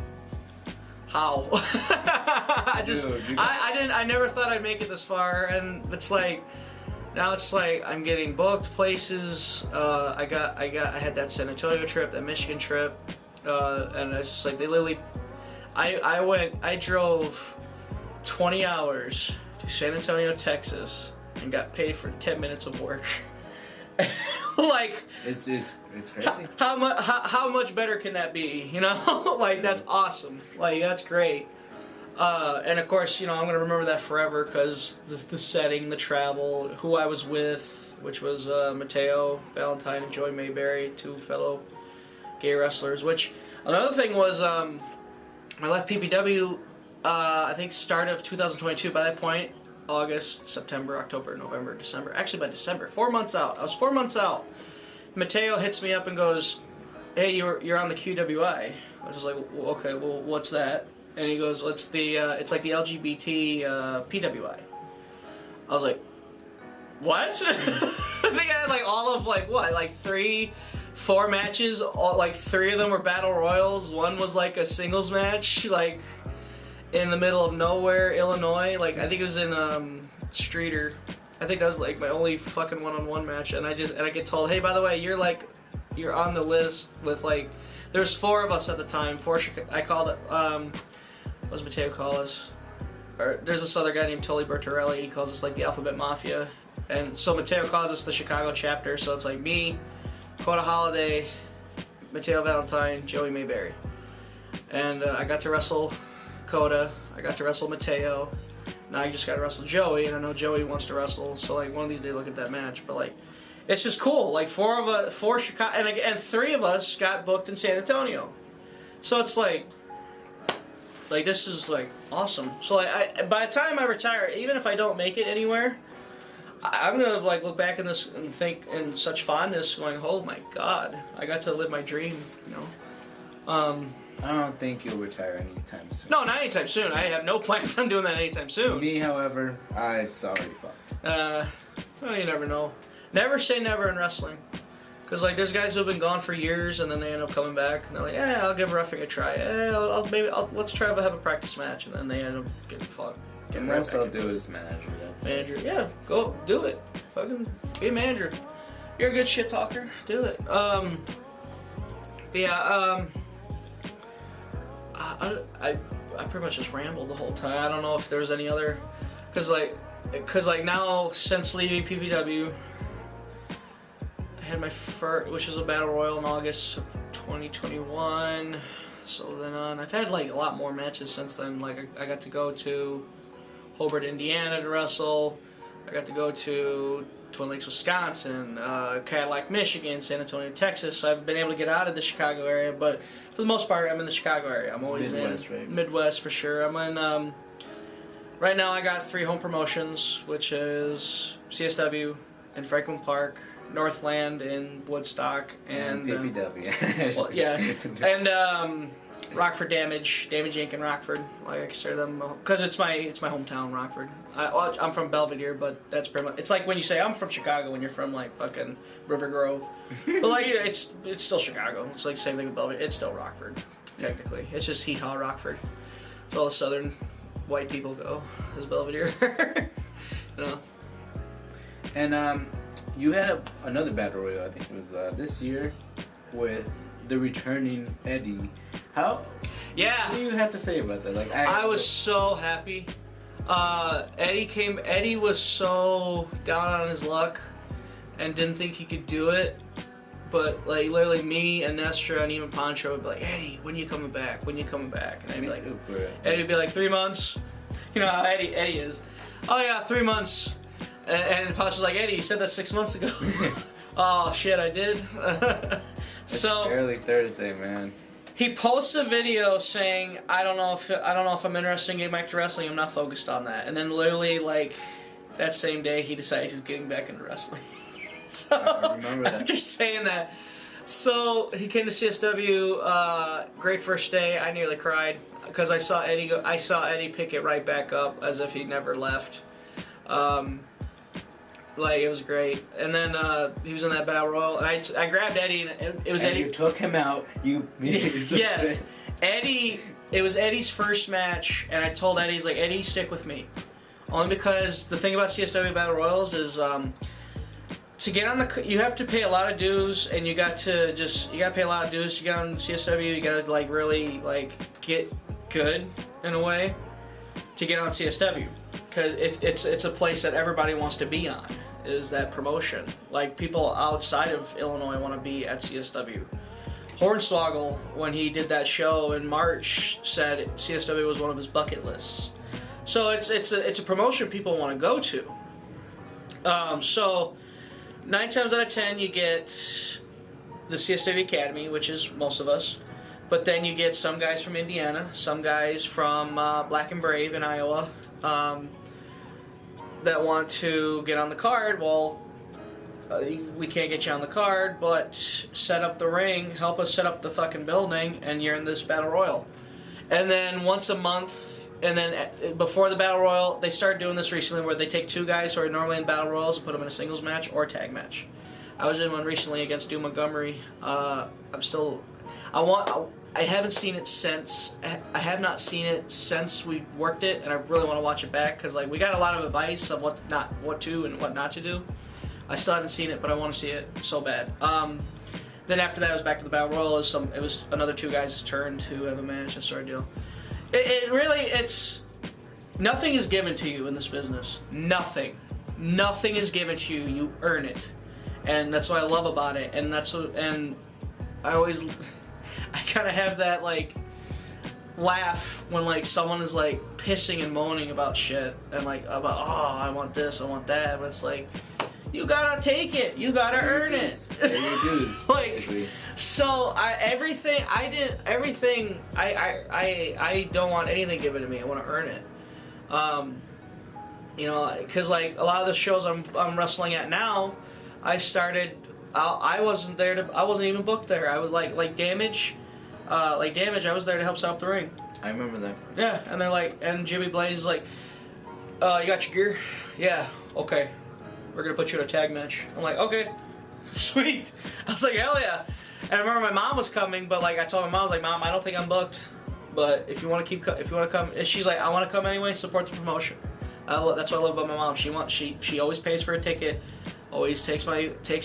how? I never thought I'd make it this far, and it's like. Now it's like I'm getting booked places. I had that San Antonio trip, that Michigan trip, and it's just like they literally. I drove 20 hours to San Antonio, Texas, and got paid for 10 minutes of work. Like it's crazy. How much better can that be? Like that's awesome. Like that's great. And of course, I'm going to remember that forever because the setting, the travel, who I was with, which was Mateo Valentine and Joy Mayberry, two fellow gay wrestlers. Which, another thing was, I left PPW, I think start of 2022. By that point, August, September, October, November, December. Actually, by December, 4 months out. I was 4 months out. Mateo hits me up and goes, hey, you're on the QWI. I was just like, okay, well, what's that? And he goes, well, it's like the LGBT PWI. I was like, what? I think I had like all of like 4 matches. All, like 3 of them were battle royals. 1 was like a singles match, like in the middle of nowhere, Illinois. Like I think it was in Streeter. I think that was like my only fucking one-on-one match. And I get told, hey, by the way, you're on the list with like. There's 4 of us at the time. 4. I called it. What does Mateo call us? Or there's this other guy named Toli Bertorelli. He calls us like the Alphabet Mafia, and so Mateo calls us the Chicago chapter. So it's like me, Coda Holiday, Mateo Valentine, Joey Mayberry, and I got to wrestle Coda. I got to wrestle Mateo. Now I just got to wrestle Joey, and I know Joey wants to wrestle. So like one of these days, look at that match. But like, it's just cool. Like 4 Chicago, and 3 of us got booked in San Antonio. So it's like this is like awesome. So like by the time I retire, even if I don't make it anywhere, I'm gonna like look back in this and think in such fondness, going, "Oh my God, I got to live my dream." You know. I don't think you'll retire anytime soon. No, not anytime soon. I have no plans on doing that anytime soon. Me, however, it's already fucked. Well, you never know. Never say never in wrestling. Because like there's guys who've been gone for years and then they end up coming back and they're like, yeah, I'll give roughing a try. Let's try to have a practice match, and then they end up getting fucked. And most I'll do is manager. Manager, yeah, go do it. Fucking be a manager. You're a good shit talker. Do it. I pretty much just rambled the whole time. I don't know if there's any other, cause like now since leaving PPW. I had my first, which was a battle royal in August of 2021. So then on, I've had like a lot more matches since then. Like I got to go to Hobart, Indiana to wrestle. I got to go to Twin Lakes, Wisconsin, Cadillac, Michigan, San Antonio, Texas. So I've been able to get out of the Chicago area, but for the most part, I'm in the Chicago area. I'm always Midwest, in right? Midwest for sure. I'm in. Right now, I got 3 home promotions, which is CSW in Franklin Park, Northland in Woodstock, and PPW. well, yeah, and Rockford Damage Inc. in Rockford. Like I consider them because it's my hometown, Rockford. I'm from Belvedere, but that's pretty much. It's like when you say I'm from Chicago when you're from like fucking River Grove, but like it's still Chicago. It's like the same thing with Belvedere. It's still Rockford technically. It's just Hee Haw Rockford. It's all the southern white people go is Belvedere. You know. And you had another battle royal, I think it was this year, with the returning Eddie. How? Yeah. What do you have to say about that? Like, I was so happy. Eddie was so down on his luck and didn't think he could do it. But like literally, me and Nestra and even Pancho would be like, Eddie, when you coming back? When you coming back? And I'd be like, Eddie would be like 3 months. You know how Eddie is. Oh yeah, 3 months. And Pancho's like, Eddie, you said that 6 months ago. Oh shit, I did. So barely Thursday, man. He posts a video saying, I don't know if I'm interested in getting back to wrestling. I'm not focused on that. And then literally like that same day, he decides he's getting back into wrestling. So I remember that. I'm just saying that. So he came to CSW. Great first day. I nearly cried because I saw Eddie pick it right back up as if he never left. Like it was great, and then he was in that battle royal, and I grabbed Eddie, and it was and Eddie. You took him out. Yes, Eddie. It was Eddie's first match, and I told Eddie, he's like, Eddie, stick with me, only because the thing about CSW battle royals is to get on the, you have to pay a lot of dues, and you got to pay a lot of dues to get on CSW. You got to like really like get good in a way to get on CSW. Because it's a place that everybody wants to be on, is that promotion. Like, people outside of Illinois want to be at CSW. Hornswoggle, when he did that show in March, said CSW was one of his bucket lists. So it's a promotion people want to go to. So 9 times out of 10 you get the CSW Academy, which is most of us. But then you get some guys from Indiana, some guys from Black and Brave in Iowa, that want to get on the card. Well, we can't get you on the card, but set up the ring, help us set up the fucking building, and you're in this battle royal. And then once a month, and then before the battle royal, they started doing this recently where they take 2 guys who are normally in battle royals and put them in a singles match or a tag match. I was in one recently against Stu Montgomery. I haven't seen it since. I have not seen it since we worked it, and I really want to watch it back because like we got a lot of advice of what to and what not to do. I still haven't seen it, but I want to see it so bad. Then after that, it was back to the battle royal. It was another 2 guys' turn to have a match, that sort of deal. It's nothing is given to you in this business. Nothing is given to you. You earn it, and that's what I love about it. And I kind of have that like laugh when like someone is like pissing and moaning about shit and like about I want this, I want that, but it's like you gotta take it, you gotta earn it. Like so, I don't want anything given to me. I want to earn it. You know, because like a lot of the shows I'm wrestling at now, I wasn't even booked there. I would like Damage. I was there to help set up the ring. I remember that. Yeah, and they're like, and Jimmy Blaze is like, you got your gear? Yeah, okay. We're gonna put you in a tag match. I'm like, okay, sweet. I was like, hell yeah. And I remember my mom was coming, but like I told my mom, I was like, Mom, I don't think I'm booked, but if you want to come, and she's like, I want to come anyway, support the promotion. That's what I love about my mom. She always pays for a ticket. Always takes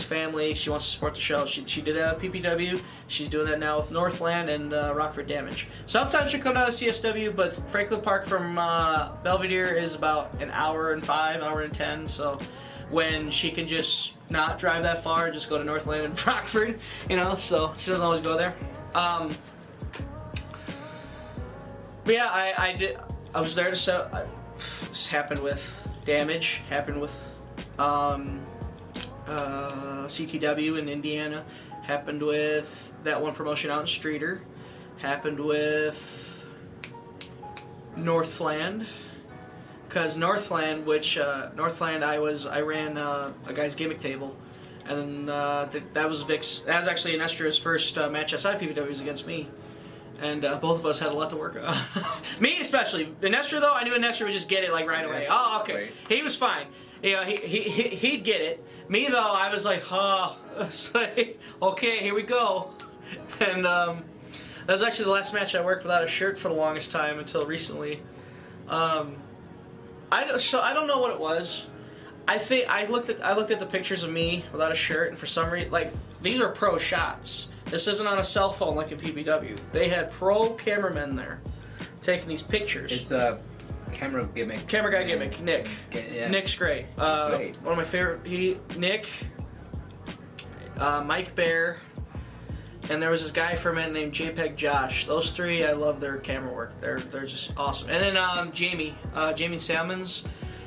family. She wants to support the show. She did that at PPW. She's doing that now with Northland and Rockford Damage. Sometimes she'll come down to CSW, but Franklin Park from Belvedere is about an hour and 5, hour and 10. So when she can just not drive that far, just go to Northland and Rockford, you know. So she doesn't always go there. But yeah, I was there to set. This happened with Damage. Happened with. CTW in Indiana, happened with that one promotion out in Streeter, happened with Northland, because Northland, I ran a guy's gimmick table, and that was actually Inestra's first match outside PPW was against me, and both of us had a lot to work on. Me especially. Inestra though, I knew Inestra would just get it like right away. Oh, okay, he was fine. You know, he'd get it. Me though, I was like, it's like, okay, here we go. And that was actually the last match I worked without a shirt for the longest time until recently. I don't know what it was. I think I looked at the pictures of me without a shirt, and for some reason, like, these are pro shots. This isn't on a cell phone like in PPW. They had pro cameramen there taking these pictures. It's a camera guy gimmick, Nick. Yeah. Nick's great. Great. One of my favorite. Nick, Mike Bear, and there was this guy from it named JPEG Josh. Those 3, I love their camera work. They're just awesome. And then Jamie Salmons.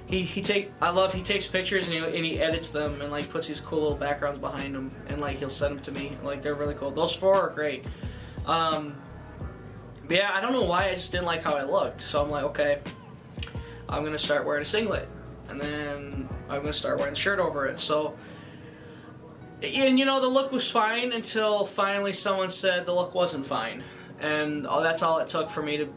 He takes pictures and he edits them and like puts these cool little backgrounds behind them and like he'll send them to me. Like they're really cool. Those 4 are great. Yeah, I don't know why, I just didn't like how I looked. So I'm like, okay, I'm gonna start wearing a singlet, and then I'm gonna start wearing a shirt over it. So, and you know, the look was fine until finally someone said the look wasn't fine, and that's all it took for me to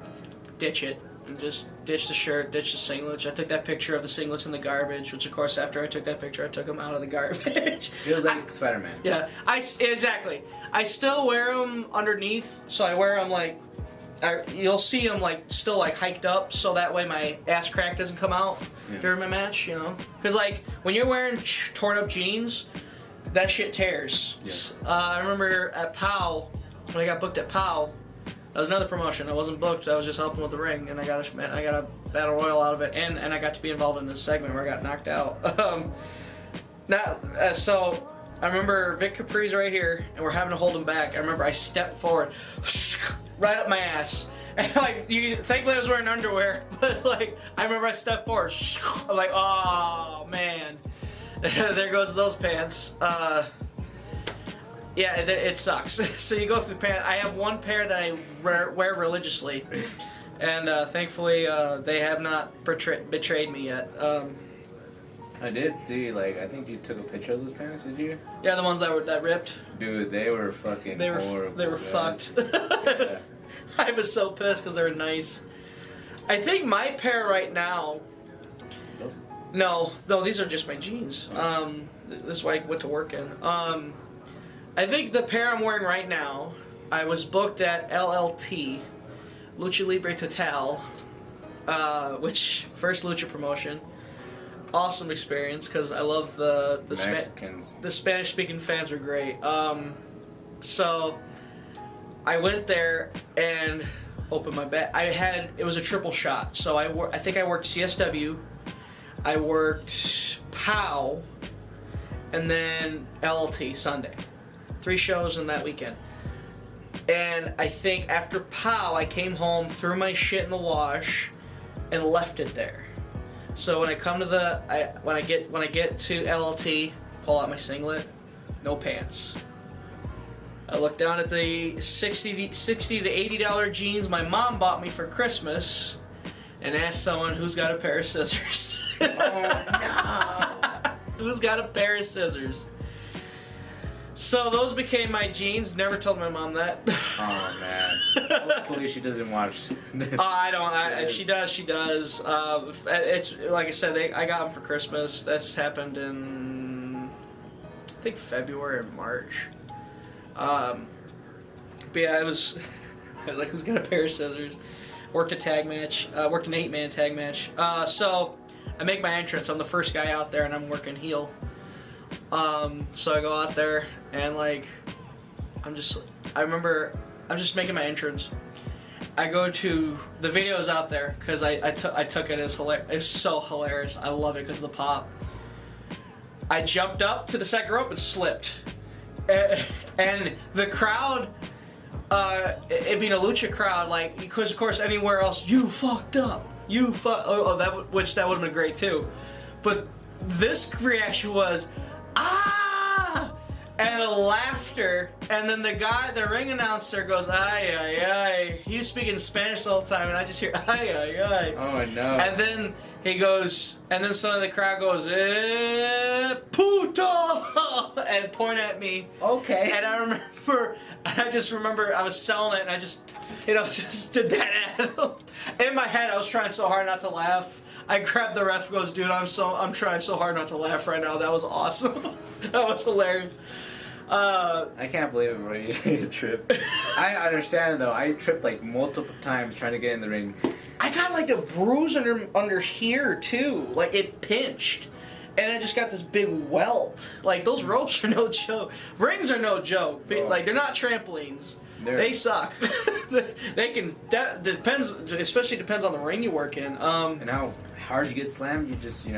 ditch it and just ditch the shirt, ditch the singlet. I took that picture of the singlets in the garbage, which of course after I took that picture, I took them out of the garbage. It was like Spider-Man. Yeah, exactly. I still wear them underneath, so I wear them like. You'll see them like still like hiked up, so that way my ass crack doesn't come out during my match, you know. Because like when you're wearing torn up jeans, that shit tears. Yeah. I remember at POW, when I got booked at POW, that was another promotion. I wasn't booked. I was just helping with the ring, and I got a battle royal out of it, and I got to be involved in this segment where I got knocked out. So I remember Vic Capri's right here, and we're having to hold him back. I remember I stepped forward. Right up my ass. And like, thankfully I was wearing underwear, but like, I remember I stepped forward. I'm like, oh man, there goes those pants. Yeah, it sucks. So you go through the pants. I have one pair that I wear religiously, and thankfully they have not betrayed me yet. I did see, like, I think you took a picture of those pants, did you? Yeah, the ones that ripped. Dude, they were fucking horrible. They were fucked. Yeah. I was so pissed because they were nice. I think my pair right now... Those? No, these are just my jeans. This is what I went to work in. I think the pair I'm wearing right now, I was booked at LLT, Lucha Libre Total, which, first Lucha promotion. Awesome experience, because I love the Mexicans. The Spanish-speaking fans were great. So, I went there and opened my bag. It was a triple shot, so I think I worked CSW, I worked POW, and then LLT Sunday. 3 shows in that weekend. And I think after POW, I came home, threw my shit in the wash, and left it there. So when I come to when I get to LLT, pull out my singlet, no pants. I look down at the $60 to $80 jeans my mom bought me for Christmas, and ask someone who's got a pair of scissors. Oh no! Who's got a pair of scissors? So those became my jeans. Never told my mom that. Oh man! Hopefully she doesn't watch. I don't. If she does, she does. It's like I said. I got them for Christmas. That's happened in I think February or March. But yeah, I was like, who's got a pair of scissors? Worked a tag match. Worked an 8-man tag match. So I make my entrance. I'm the first guy out there, and I'm working heel. So I go out there, and like, I'm just making my entrance. I go to, the video's out there, because I took it as hilarious. It's so hilarious. I love it because of the pop. I jumped up to the second rope and slipped. And the crowd, it being a lucha crowd, like, because of course anywhere else, you fucked up. Which that would have been great too. But this reaction was, ah! And a laughter, and then the ring announcer goes, ay, ay, ay. He was speaking Spanish the whole time, and I just hear, ay, ay, ay. Oh, no. And then he goes, and then suddenly the crowd goes, puto! And point at me. Okay. And I just remember I was selling it, and I just, just did that at him. In my head, I was trying so hard not to laugh. I grabbed the ref and goes, dude, I'm trying so hard not to laugh right now. That was awesome. That was hilarious. I can't believe it, bro. You tripped. I understand, though. I tripped like multiple times trying to get in the ring. I got like a bruise under here, too. Like, it pinched. And I just got this big welt. Like, those ropes are no joke. Rings are no joke. Oh. Like, they're not trampolines. They suck. They can. That depends. Especially depends on the ring you work in. And how hard you get slammed, you just you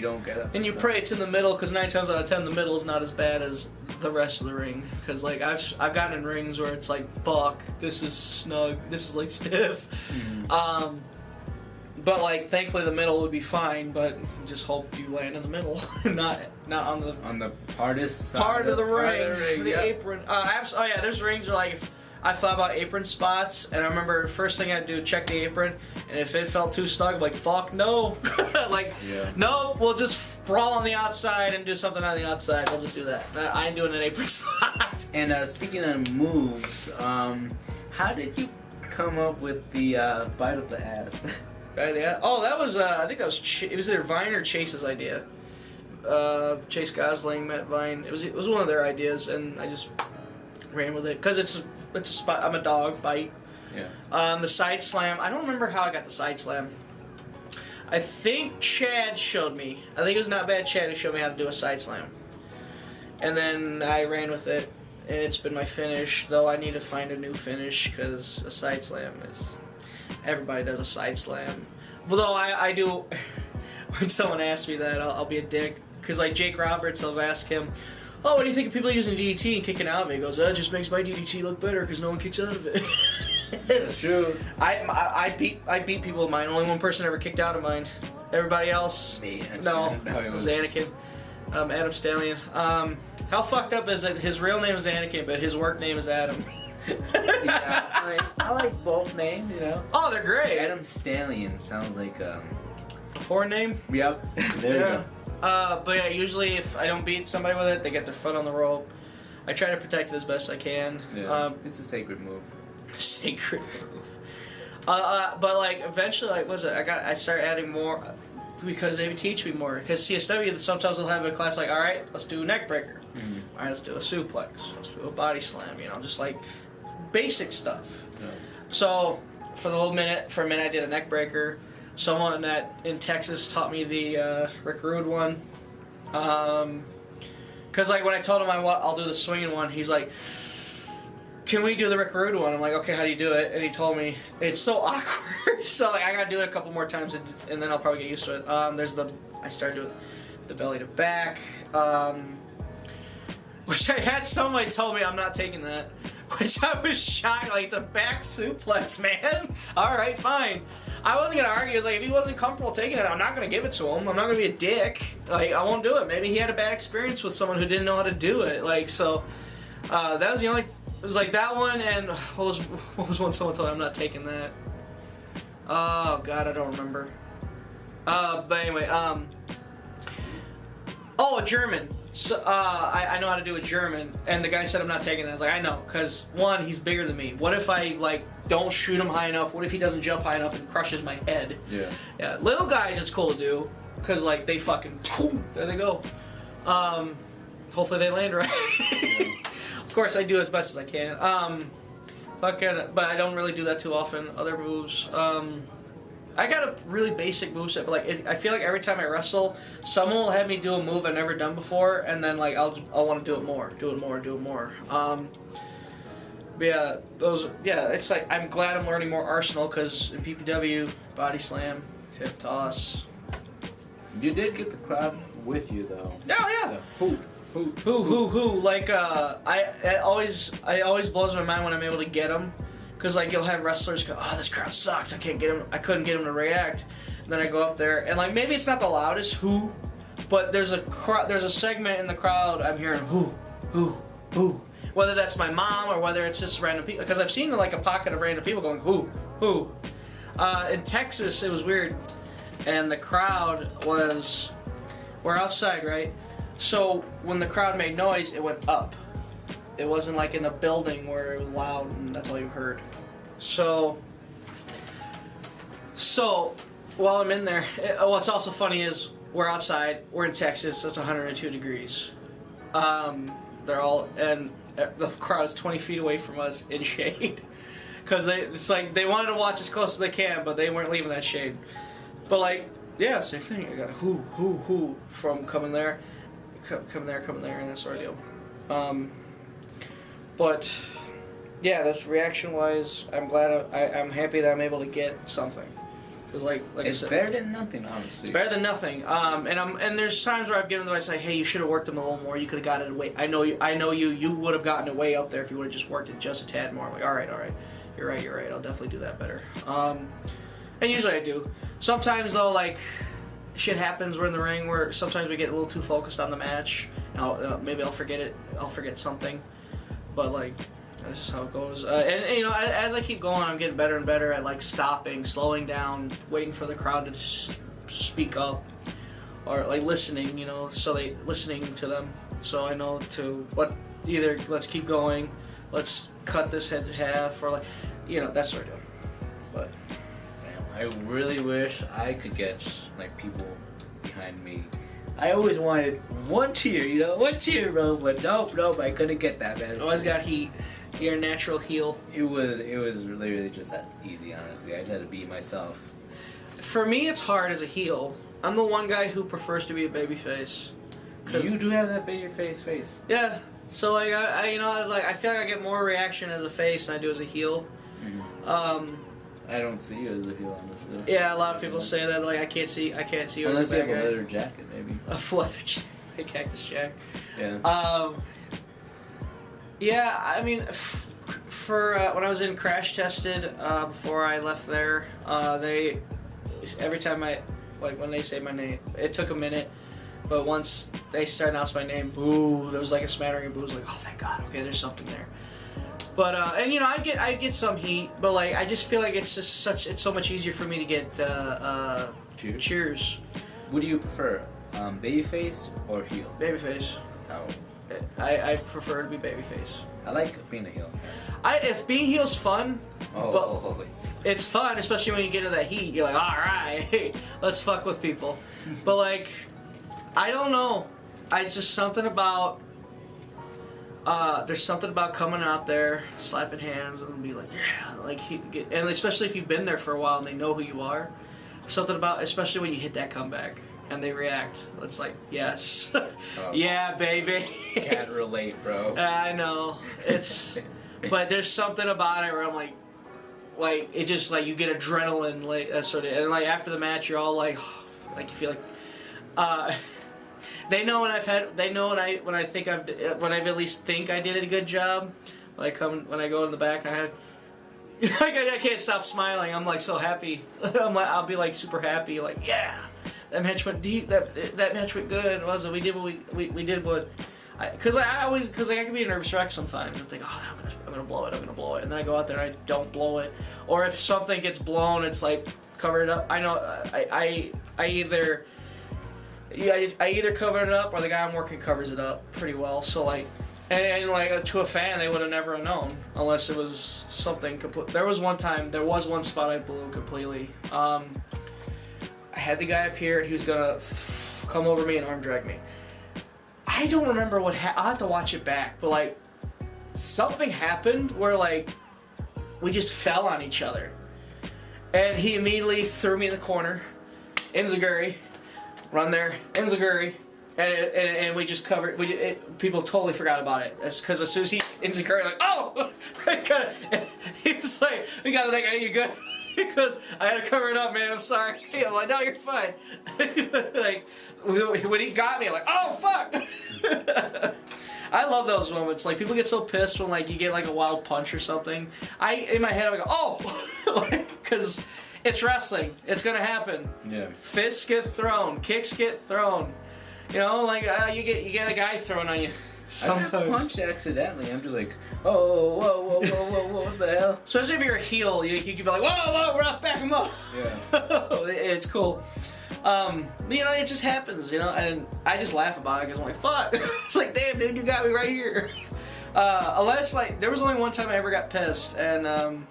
don't get up. And you pray it's in the middle, because 9 times out of 10 the middle is not as bad as the rest of the ring. Because like I've gotten in rings where it's like, fuck, this is snug, this is like stiff. Mm-hmm. But like, thankfully the middle would be fine. But just hope you land in the middle, not on the hardest part of the ring, the yep. apron. Oh yeah, there's rings where like, I thought about apron spots, and I remember the first thing I'd do, check the apron, and if it felt too snug, I'm like, fuck no. Like, yeah. No, we'll just brawl on the outside and do something on the outside. We'll just do that. I ain't doing an apron spot. And speaking of moves, how did you come up with the bite of the ass? Oh, that was, I think that was, it was either Vine or Chase's idea. Chase Gosling met Vine. It was one of their ideas, and I just ran with it, because it's a spot. I'm a dog bite. Yeah. The side slam. I don't remember how I got the side slam. I think Chad showed me. I think it was Not Bad Chad who showed me how to do a side slam. And then I ran with it, and it's been my finish. Though I need to find a new finish, because a side slam is, everybody does a side slam. Although I do. When someone asks me that, I'll be a dick, because like Jake Roberts, I'll ask him, oh, what do you think of people using DDT and kicking out of it? He goes, it just makes my DDT look better because no one kicks out of it. That's true. I beat people with mine. Only one person ever kicked out of mine. Everybody else, no, it was Anakin. Adam Stallion. How fucked up is it? His real name is Anakin, but his work name is Adam. Yeah, I like both names, Oh, they're great. Adam Stallion sounds like porn name? Yep. There you go. But yeah, usually if I don't beat somebody with it, they get their foot on the rope. I try to protect it as best I can. Yeah, it's a sacred move. Sacred move. But like eventually, like I started adding more because they would teach me more. Because CSW sometimes they'll have a class like, all right, let's do a neck breaker. All right, let's do a suplex. Let's do a body slam. You know, just like basic stuff. Yeah. So for a minute, I did a neck breaker. Someone in Texas taught me the Rick Rude one. Because like when I told him I'll do the swinging one, he's like, can we do the Rick Rude one? I'm like, okay, how do you do it? And he told me it's so awkward. So like I gotta do it a couple more times, and then I'll probably get used to it. I started doing the belly to back, which I had somebody told me I'm not taking that, which I was shocked. Like, it's a back suplex, man. All right, fine. I wasn't gonna argue. I was like, if he wasn't comfortable taking it, I'm not gonna give it to him. I'm not gonna be a dick. Like, I won't do it. Maybe he had a bad experience with someone who didn't know how to do it. Like, so that was the only. It was like that one, and what was one someone told me I'm not taking that? Oh God, I don't remember. But anyway, oh, a German. So I know how to do a German, and the guy said I'm not taking that. I was like, I know, because one, he's bigger than me. What if I like don't shoot him high enough? What if he doesn't jump high enough and crushes my head? Yeah. Yeah. Little guys, it's cool to do, because like they fucking there they go. Hopefully they land right. Of course, I do as best as I can. But I don't really do that too often. Other moves. I got a really basic moveset, but like I feel like every time I wrestle, someone will have me do a move I've never done before, and then like I'll want to do it more. But yeah, it's like I'm glad I'm learning more Arsenal, because in PPW, body slam, hip toss. You did get the crowd with you though. Oh yeah. Who? Like it always blows my mind when I'm able to get them. Because like you'll have wrestlers go, oh, this crowd sucks. I couldn't get him to react. And then I go up there, and like maybe it's not the loudest who, but there's a segment in the crowd I'm hearing who. Whether that's my mom or whether it's just random people. Because I've seen like a pocket of random people going who. In Texas it was weird, and the crowd we're outside, right? So when the crowd made noise, it went up. It wasn't like in a building where it was loud and that's all you heard. So while I'm in there, what's also funny is we're outside. We're in Texas. It's 102 degrees. They're all, and the crowd is 20 feet away from us in shade, because it's like they wanted to watch as close as they can, but they weren't leaving that shade. But like, yeah, same thing. I got a who from coming there, and that sort of deal. But yeah, that's reaction-wise. I'm glad. I'm happy that I'm able to get something. Cause like it's I said, better than nothing, honestly. It's better than nothing. And there's times where I've given advice like, hey, you should have worked them a little more. You could have gotten it way. I know you would have gotten it way up there if you would have just worked it just a tad more. I'm like, all right, you're right. I'll definitely do that better. And usually I do. Sometimes though, like shit happens. We're in the ring where sometimes we get a little too focused on the match. Maybe I'll forget it. I'll forget something. But like, that's just how it goes. And you know, as I keep going, I'm getting better and better at like stopping, slowing down, waiting for the crowd to speak up, or like listening. You know, listening to them, so I know to either let's keep going, let's cut this head in half, or like, you know, that sort of deal. But damn, I really wish I could get like people behind me. I always wanted one cheer, bro, but nope, I couldn't get that, man. Always got heat. You're a natural heel. It was really just that easy, honestly. I just had to be myself. For me, it's hard as a heel. I'm the one guy who prefers to be a babyface. You do have that babyface face. Yeah. So like I feel like I get more reaction as a face than I do as a heel. Mm-hmm. I don't see you as a heel, honestly. Yeah, a lot of people say that. Like I can't see you unless as a bad guy. Unless you have a leather jacket, maybe. A leather jacket, a cactus jack. Yeah. Yeah, I mean, for when I was in Crash Tested, before I left there, every time when they say my name, it took a minute, but once they started announcing my name, boo, there was like a smattering of boos, like, oh thank God, okay, there's something there. But and you know, I get some heat, but like I just feel like it's so much easier for me to get cheers. What do you prefer? Babyface or heel? Babyface. Oh. I prefer to be babyface. I like being a heel. If being heel's fun, it's fun, especially when you get into that heat. You're like, all right, let's fuck with people. But like, I don't know. There's something about coming out there, slapping hands, and be like, yeah, like and especially if you've been there for a while and they know who you are. Something about, especially when you hit that comeback. And they react. It's like, yes. Yeah, baby. Can't relate, bro. I know. But there's something about it where I'm like it just like you get adrenaline, like that sort of, and like after the match you're all like you feel like, they know when when I've at least think I did a good job. When I go in the back, I can't stop smiling. I'm like so happy. I'll be like super happy, like yeah. That match went deep. That match went good. Wasn't we did what we did what, because I can be a nervous wreck sometimes. I think, oh, I'm gonna blow it, and then I go out there and I don't blow it, or if something gets blown, it's like cover it up. I know I either cover it up or the guy I'm working covers it up pretty well. So like, and like to a fan, they would have never known unless it was something complete. There was one spot I blew completely. I had the guy up here, and he was gonna come over me and arm drag me. I don't remember what I'll have to watch it back, but like something happened where like we just fell on each other, and he immediately threw me in the corner. Enziguri, run there, Enziguri, and we just covered. People totally forgot about it. That's because as soon as Enziguri like, oh, he was like, we gotta think, are you good? Because I had to cover it up, man. I'm sorry. I'm like, no, you're fine. Like when he got me, I'm like, oh fuck. I love those moments. Like people get so pissed when like you get like a wild punch or something. In my head I go, oh, because it's wrestling. It's gonna happen. Yeah. Fists get thrown, kicks get thrown. You know, like you get a guy thrown on you. Sometimes. I got punched accidentally. I'm just like, oh, whoa, what the hell? Especially if you're a heel, you can be like, whoa, ref, back him up. Yeah. It's cool. You know, it just happens, you know, and I just laugh about it because I'm like, fuck. It's like, damn, dude, you got me right here. Unless, like, there was only one time I ever got pissed, and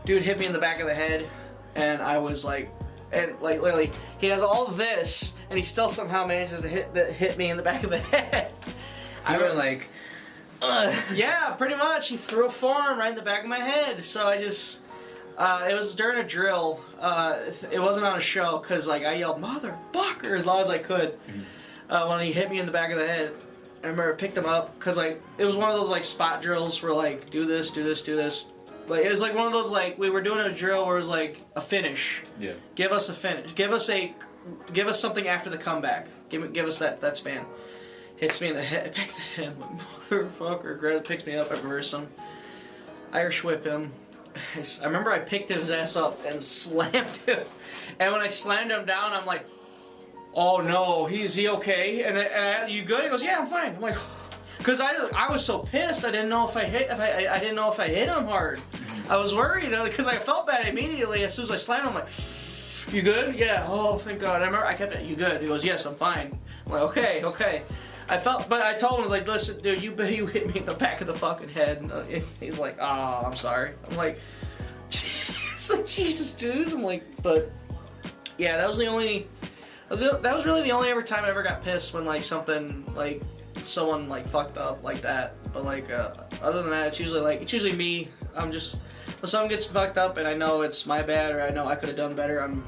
dude hit me in the back of the head, and I was like, and like literally, he does all this, and he still somehow manages to hit me in the back of the head. I were like, yeah, pretty much. He threw a forearm right in the back of my head. So I just, it was during a drill. It wasn't on a show because like I yelled "motherfucker" as loud as I could when he hit me in the back of the head. I remember I picked him up because like it was one of those like spot drills where like do this. Like it was like one of those like we were doing a drill where it was like a finish. Yeah. Give us a finish. Give us something after the comeback. Give us that span. Hits me in the head, back of the head, like, motherfucker, picks me up, I reverse him, Irish whip him. I remember I picked his ass up and slammed him, and when I slammed him down, I'm like, oh no, is he okay? And you good? He goes, yeah, I'm fine. I'm like, because I was so pissed, I didn't know if I hit him hard. I was worried, because I felt bad immediately as soon as I slammed him, I'm like, you good? Yeah, oh, thank God. I remember I kept it, you good? He goes, yes, I'm fine. I'm like, okay. But I told him, I was like, listen, dude, you hit me in the back of the fucking head. And he's like, oh, I'm sorry. I'm like, it's like, Jesus, dude. I'm like, but, yeah, that was really the only ever time I ever got pissed when, like, someone, like, fucked up like that. But, like, other than that, it's usually me. I'm just, when someone gets fucked up and I know it's my bad or I know I could have done better, I'm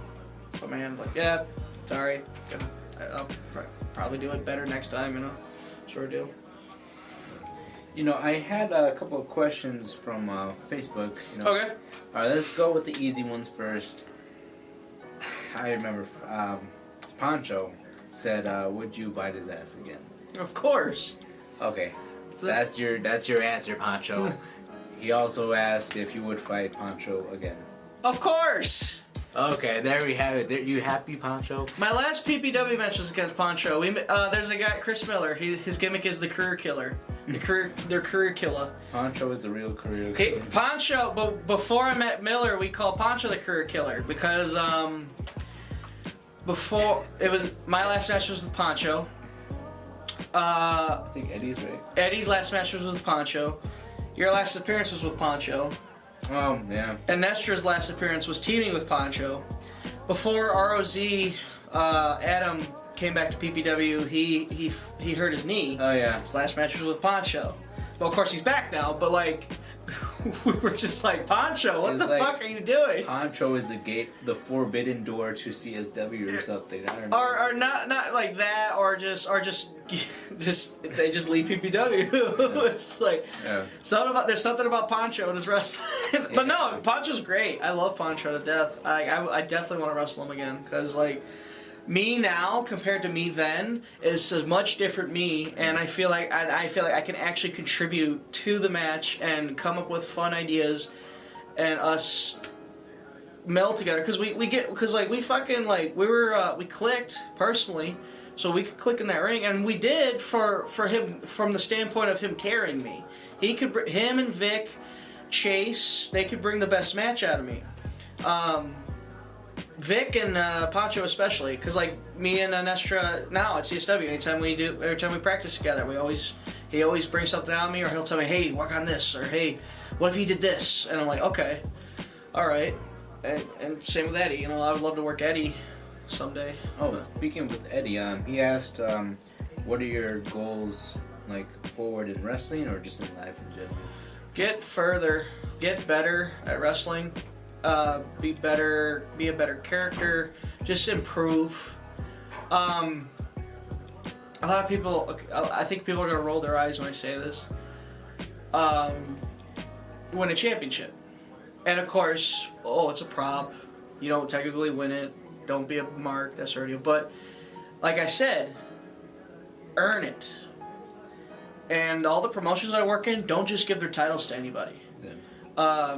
put my hand like, yeah, sorry. I'll probably do it better next time, you know, sure do. You know, I had a couple of questions from Facebook. You know. Okay. All right, let's go with the easy ones first. I remember Pancho said, "Would you bite his ass again?" Of course. Okay, that's your answer, Pancho. He also asked if you would fight Pancho again. Of course. Okay, there we have it. You happy, Pancho? My last PPW match was against Pancho. There's a guy, Chris Miller. His gimmick is the career killer. Their career killer. Pancho is the real career killer. Pancho, but before I met Miller, we called Pancho the career killer because before it was my last match was with Pancho. I think Eddie's right. Eddie's last match was with Pancho. Your last appearance was with Pancho. Oh, yeah. And Nestra's last appearance was teaming with Pancho. Before ROZ, Adam came back to PPW. He hurt his knee. Oh, yeah. His last match was with Pancho. Well, of course he's back now, but like we were just like, Pancho, what the fuck are you doing? Pancho is the gate, the forbidden door to CSW or something. I don't know. Or not like that, or just they just leave PPW. It's like there's something about Pancho and his wrestling. But no, Pancho's great. I love Pancho to death. I definitely want to wrestle him again because like me now compared to me then is a much different me, and I feel like I can actually contribute to the match and come up with fun ideas, and us meld together because we clicked personally, so we could click in that ring, and we did for him from the standpoint of him carrying me. Him and Vic, Chase, they could bring the best match out of me. Vic and Pancho especially, because like me and Nestra now at CSW, every time we practice together, he always brings something out of me, or he'll tell me, hey, work on this, or hey, what if you did this? And I'm like, okay, all right. And same with Eddie, I would love to work Eddie someday. Oh, speaking with Eddie, he asked, what are your goals like forward in wrestling or just in life in general? Get further, get better at wrestling. Be a better character, just improve. A lot of people, I think people are going to roll their eyes when I say this. Win a championship. And of course, it's a prop. You don't technically win it. Don't be a mark, that sort of deal. But, like I said, earn it. And all the promotions I work in don't just give their titles to anybody. Yeah.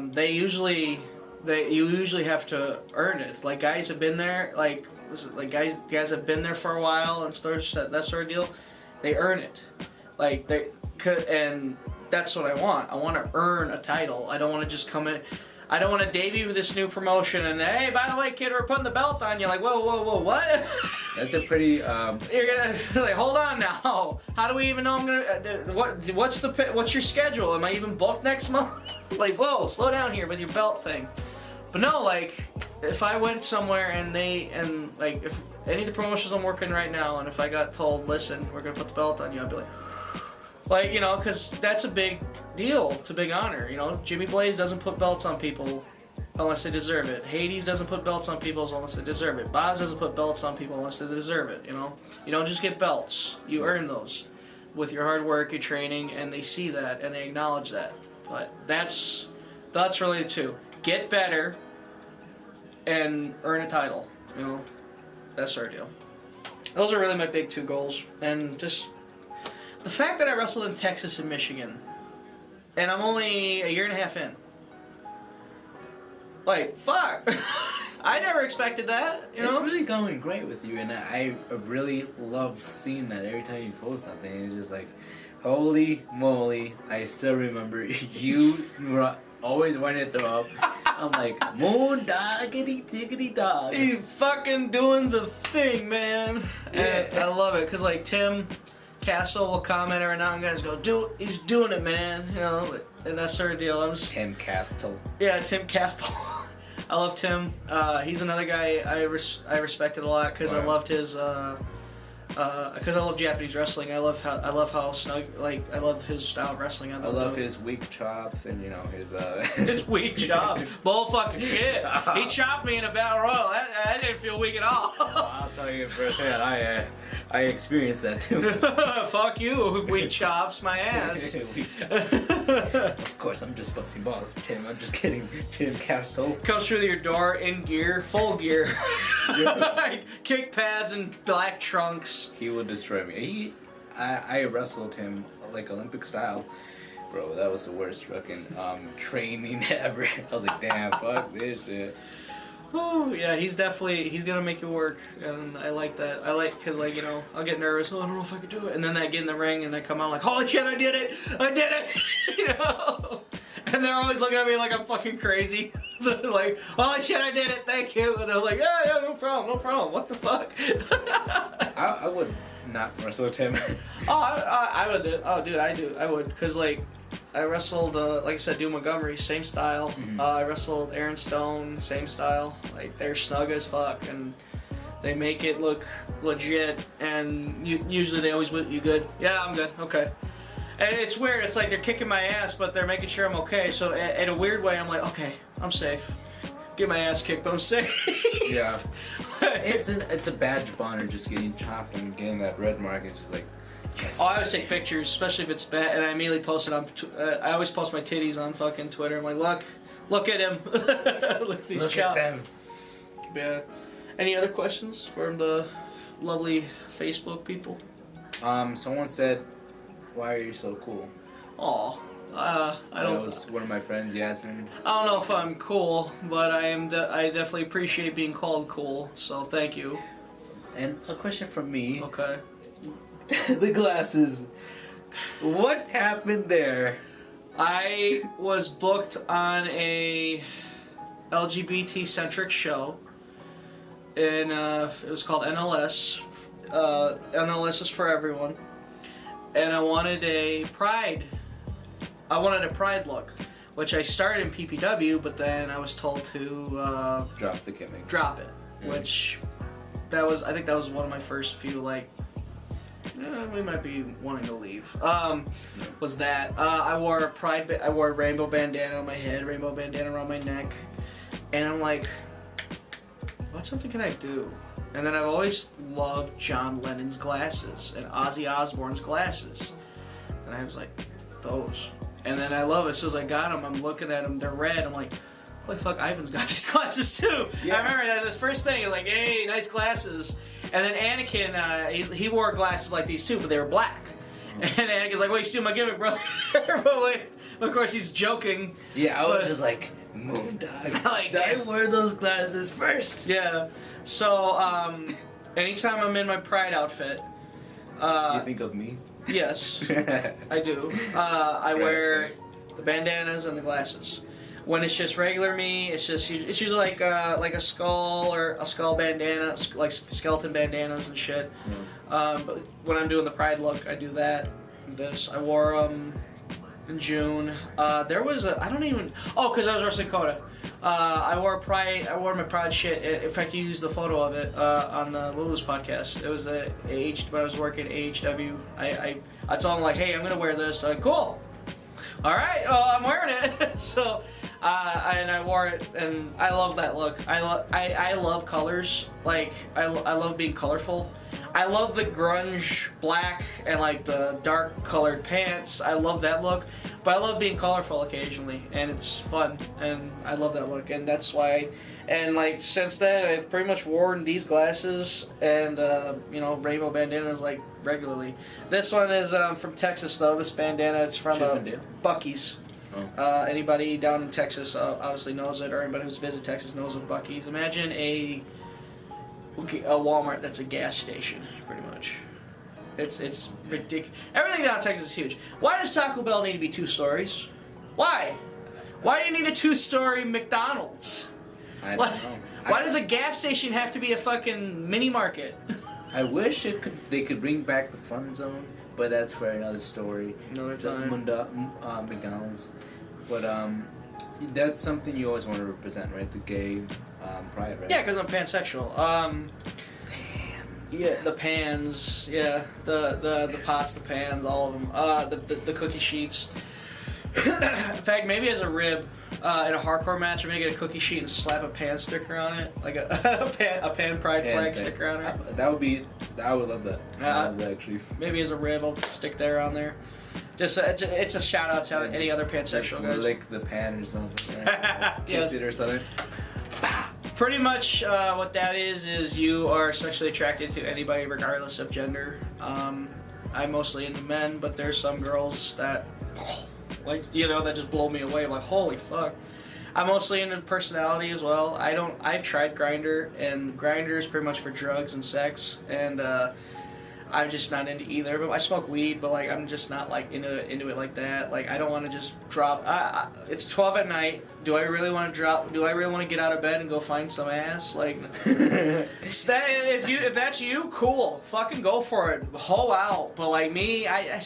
You usually have to earn it. Like guys have been there, guys have been there for a while and that sort of deal. They earn it. Like they could, and that's what I want. I want to earn a title. I don't want to just come in. I don't want to debut with this new promotion and hey, by the way, kid, we're putting the belt on you. Like, whoa, what? That's a pretty. You're gonna like, hold on now. How do we even know I'm gonna? What's your schedule? Am I even booked next month? Like, whoa, slow down here with your belt thing. But no, like, if I went somewhere and if any of the promotions I'm working right now, and if I got told, listen, we're gonna put the belt on you, I'd be like, because that's a big deal. It's a big honor, Jimmy Blaze doesn't put belts on people unless they deserve it. Hades doesn't put belts on people unless they deserve it. Boz doesn't put belts on people unless they deserve it, You don't just get belts. You earn those with your hard work, your training, and they see that, and they acknowledge that. But that's really the two. Get better and earn a title, That's our deal. Those are really my big two goals. And just the fact that I wrestled in Texas and Michigan, and I'm only a year and a half in. Like, fuck. I never expected that, It's really going great with you, and I really love seeing that every time you post something. It's just like, holy moly, I still remember you always wanted to throw up. I'm like, Moondog, diggity dog. He's fucking doing the thing, man. Yeah. And I love it, because like Tim Castle will comment every now and then and go, he's doing it, man. And that sort of deal. Tim Castle. Yeah, Tim Castle. I love Tim. He's another guy I respected a lot because I loved his. Because I love Japanese wrestling. I love how snug. Like I love his style of wrestling. I love his weak chops and his his weak chop. Bull fucking shit. He chopped me in a battle royal. That didn't feel weak at all. I'll tell you firsthand. I experienced that too. Fuck you, weak chops, my ass. Weak chops. Of course, I'm just busting balls, Tim. I'm just kidding. Tim Castle comes through your door in gear, full gear, like kick pads and black trunks. He will destroy me. I wrestled him like Olympic style, bro. That was the worst fucking training ever. I was like, damn, fuck this shit. Oh yeah, he's gonna make it work, and I like that. Cause like I'll get nervous. I don't know if I can do it, and then I get in the ring and I come out like, holy shit, I did it, and And they're always looking at me like I'm fucking crazy. They're like, oh shit, I did it, thank you. And I'm like, yeah, no problem. What the fuck? I would not wrestle with him. I would do. Oh, dude, I would. Because, like, I wrestled, like I said, Drew Montgomery, same style. Mm-hmm. I wrestled Aaron Stone, same style. Like, they're snug as fuck, and they make it look legit, and usually they always whip you good. Yeah, I'm good. Okay. And it's weird. It's like they're kicking my ass, but they're making sure I'm okay. So in a weird way, I'm like, okay, I'm safe. Get my ass kicked, but I'm safe. Yeah. It's a badge of honor just getting chopped and getting that red mark. It's just like, yes. Oh, I always take pictures, especially if it's bad, and I immediately post it on. I always post my titties on fucking Twitter. I'm like, look at him. Look at these chops. At them. Yeah. Any other questions from the lovely Facebook people? Someone said, "Why are you so cool?" Aw. I don't. That was one of my friends, Yasmin. I don't know if I'm cool, but I am. I definitely appreciate being called cool. So thank you. And a question from me. Okay. The glasses. What happened there? I was booked on a LGBT centric show, and it was called NLS. NLS is for everyone, and I wanted a pride look, which I started in PPW, but then I was told to Drop the gimmick. drop it, which I think that was one of my first few like. We might be wanting to leave. Was that I wore a rainbow bandana on my head, rainbow bandana around my neck, and I'm like, what something can I do? And then I've always loved John Lennon's glasses and Ozzy Osbourne's glasses, and I was like, those. And then I love it. As soon as I got them, I'm looking at them. They're red. I'm like, holy fuck, Ivan's got these glasses too. Yeah. I remember that this first thing. It was like, hey, nice glasses. And then Anakin, he wore glasses like these too, but they were black. And Anakin's like, well, you steal my gimmick, brother. But like, of course, he's joking. Yeah, I was just like, Moondog. Like, I wore those glasses first. Yeah. So, anytime I'm in my pride outfit, you think of me? Yes, I do. I wear the bandanas and the glasses. When it's just regular me, it's usually like a skull or a skull bandana, like skeleton bandanas and shit. But when I'm doing the pride look, I do that. I wore them in June. There was because I was wrestling Coda. I wore my pride shit. In fact, you used the photo of it on the Lulu's podcast. It was when I was working at AHW. I told him like, hey, I'm gonna wear this. I'm like, cool. All right, I'm wearing it. So, and I wore it, and I love that look. I love colors. Like I love being colorful. I love the grunge black and like the dark colored pants. I love that look, but I love being colorful occasionally, and it's fun, and I love that look, and that's why. And like since then, I've pretty much worn these glasses and rainbow bandanas like regularly. This one is from Texas though. This bandana is from Buc-ee's. Oh. Anybody down in Texas obviously knows it, or anybody who's visited Texas knows what Buc-ee's. Imagine a Walmart that's a gas station, pretty much. It's ridiculous. Everything down in Texas is huge. Why does Taco Bell need to be 2 stories? Why? Why do you need a 2-story McDonald's? I don't know. Why does a gas station have to be a fucking mini market? I wish they could bring back the fun zone, but that's for another story. Another time. McDonald's. But that's something you always want to represent, right? The gay pride, right? Yeah, because I'm pansexual. Pans. Yeah, the pans. Yeah, the pots, the pans, all of them. The cookie sheets. In fact, maybe as a rib in a hardcore match, I'm gonna get a cookie sheet and slap a pan sticker on it, like a pan pride flag sticker on it. I would love that. I love that actually. Maybe as a rib, I'll stick there on there. Just it's a shout out to any other pansexual guys. Lick the pan or something. Kiss it or something. Pretty much what that is you are sexually attracted to anybody regardless of gender. I'm mostly into men, but there's some girls that that just blow me away. I'm like, holy fuck. I'm mostly into personality as well. I've tried Grindr, and Grindr is pretty much for drugs and sex, and I'm just not into either. But I smoke weed, but like I'm just not like into it like that. Like I don't want to just drop. It's 12 at night. Do I really want to drop? Do I really want to get out of bed and go find some ass? Like, if that's you, cool. Fucking go for it. Hoe out. But like me, I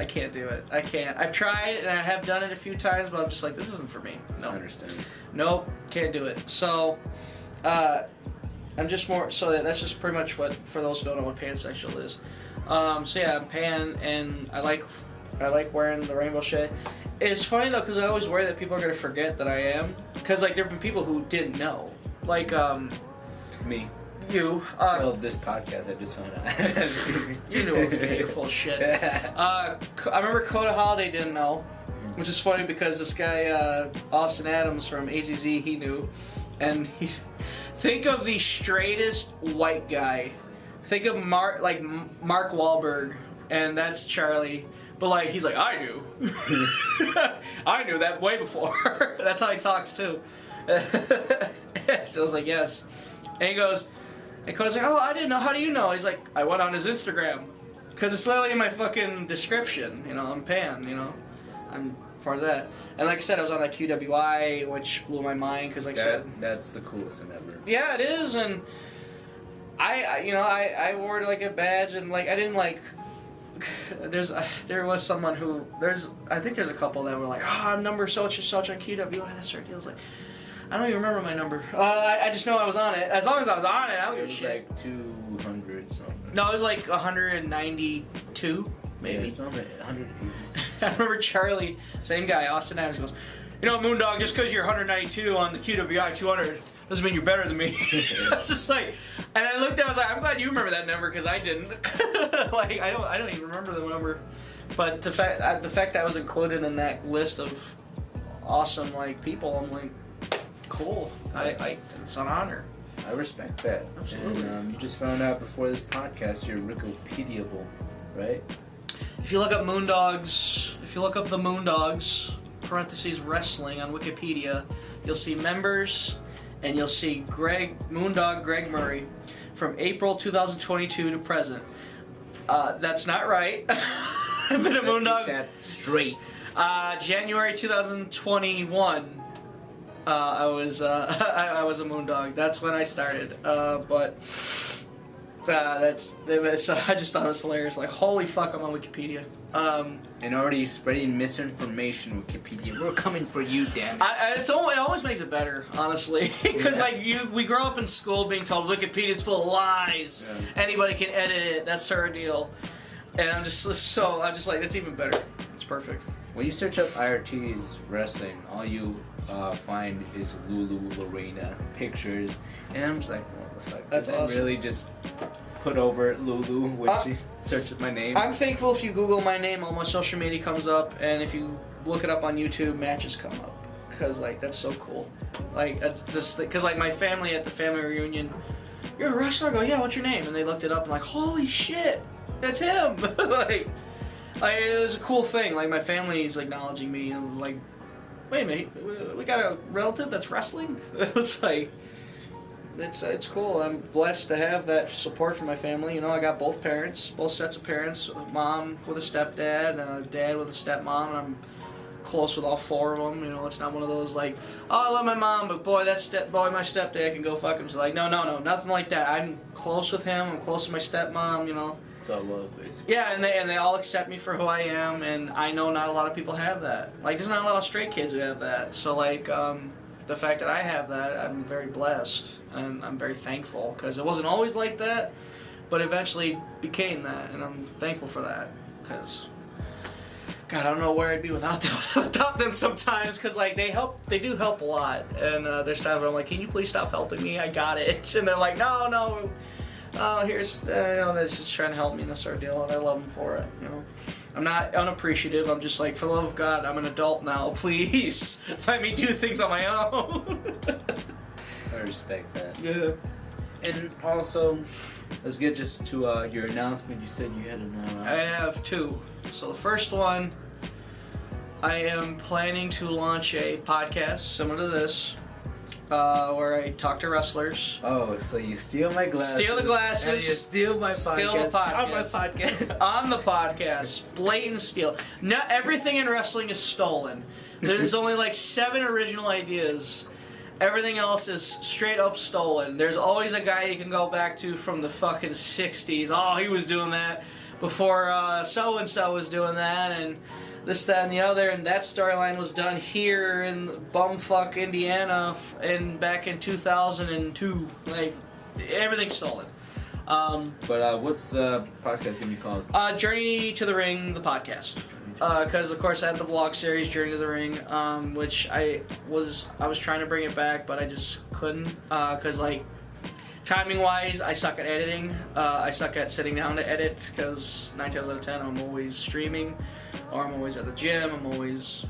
can't do it. I can't. I've tried and I have done it a few times, but I'm just like, this isn't for me. No. I understand. Nope, can't do it. So, I'm just more. So that's just pretty much what. For those who don't know what pansexual is. So yeah, I'm pan, and I like wearing the rainbow shit. It's funny though, because I always worry that people are gonna forget that I am. Because like there've been people who didn't know, like me. You. Well, this podcast I just found out. You knew I was gonna get full of shit. I remember Coda Holiday didn't know, which is funny because this guy Austin Adams from AZZ, he knew, and he's. Think of the straightest white guy. Think of Mark Wahlberg, and that's Charlie. But like he's like, I knew. I knew that way before. That's how he talks too. So I was like, yes. And he goes, and Coda's like, oh, I didn't know. How do you know? He's like, I went on his Instagram. Because it's literally in my fucking description. You know, I'm pan, you know. I'm part of that. And like I said, I was on that QWI, which blew my mind. Because like I said, that's the coolest thing ever. Yeah, it is. And I wore like a badge, and like I didn't like. There was someone who I think there's a couple that were like, oh, I'm number such and such on QWI. That's right. He was like, I don't even remember my number. I just know I was on it. As long as I was on it, I don't give a shit. It was like 200 something. No, it was like 192 maybe. Yeah, something 180. I remember Charlie, same guy, Austin Adams goes, you know, Moondog, just because you're 192 on the QWI 200 doesn't mean you're better than me. I was just like, and I looked at it, I was like, I'm glad you remember that number because I didn't. Like, I don't even remember the number. But the fact that I was included in that list of awesome like people, I'm like, cool. It's an honor. I respect that. Absolutely. And you just found out before this podcast you're Wikipediable, right? If you look up Moondogs, if you look up the Moondogs (parentheses wrestling) on Wikipedia, you'll see members. And you'll see Moondog Greg Murray from April 2022 to present. That's not right. I've been a Moondog. That straight. January 2021. I was a Moondog. That's when I started. But I just thought it was hilarious. Like, holy fuck, I'm on Wikipedia. And already spreading misinformation, Wikipedia. We're coming for you, damn it. It always makes it better, honestly, because we grow up in school being told Wikipedia's full of lies. Yeah. Anybody can edit it. That's our deal. And I'm just like, it's even better. It's perfect. When you search up IRT's wrestling, all you find is Lulu Lorena pictures, and I'm just like, what the fuck? That's awesome. Really just put over Lulu when she searches my name. I'm thankful if you Google my name, all my social media comes up, and if you look it up on YouTube, matches come up. Because, like, that's so cool. Like, that's just, because, like, my family at the family reunion, you're a wrestler? I go, yeah, what's your name? And they looked it up and, like, holy shit, that's him! like, it was a cool thing. Like, my family's acknowledging me, and, like, wait a minute, we got a relative that's wrestling? It's like, it's cool. I'm blessed to have that support from my family. You know, I got both sets of parents, a mom with a stepdad, and a dad with a stepmom, and I'm close with all four of them. You know, it's not one of those like, oh, I love my mom, but boy, my stepdad can go fuck him. So like, no, nothing like that. I'm close with him. I'm close with my stepmom. You know. It's all love, basically. Yeah, and they all accept me for who I am, and I know not a lot of people have that. Like, there's not a lot of straight kids who have that. So like, the fact that I have that, I'm very blessed, and I'm very thankful, because it wasn't always like that, but eventually became that, and I'm thankful for that, because, God, I don't know where I'd be without them sometimes, because, like, they do help a lot, and there's times where I'm like, can you please stop helping me, I got it, and they're like, no, here's, they're just trying to help me in this ordeal, and I love them for it, you know. I'm not unappreciative. I'm just like, for the love of God, I'm an adult now. Please, let me do things on my own. I respect that. Yeah. And also, let's get just to your announcement. You said you had an announcement. I have two. So the first one, I am planning to launch a podcast similar to this. where I talk to wrestlers. Oh, so you steal my glasses. Steal the glasses. And you steal my podcast. Steal the podcast. On my podcast. On the podcast. Blatant steal. Not everything in wrestling is stolen. There's only like 7 original ideas. Everything else is straight up stolen. There's always a guy you can go back to from the fucking 60s. Oh, he was doing that before so-and-so was doing that, and this, that, and the other, and that storyline was done here in bumfuck Indiana back in 2002. Like, everything's stolen. But what's the podcast gonna be called? Journey to the Ring, the podcast. Because of course I had the vlog series Journey to the Ring, which I was trying to bring it back, but I just couldn't. Because like timing wise, I suck at editing. I suck at sitting down to edit. Because 9 times out of 10, I'm always streaming, or I'm always at the gym. I'm always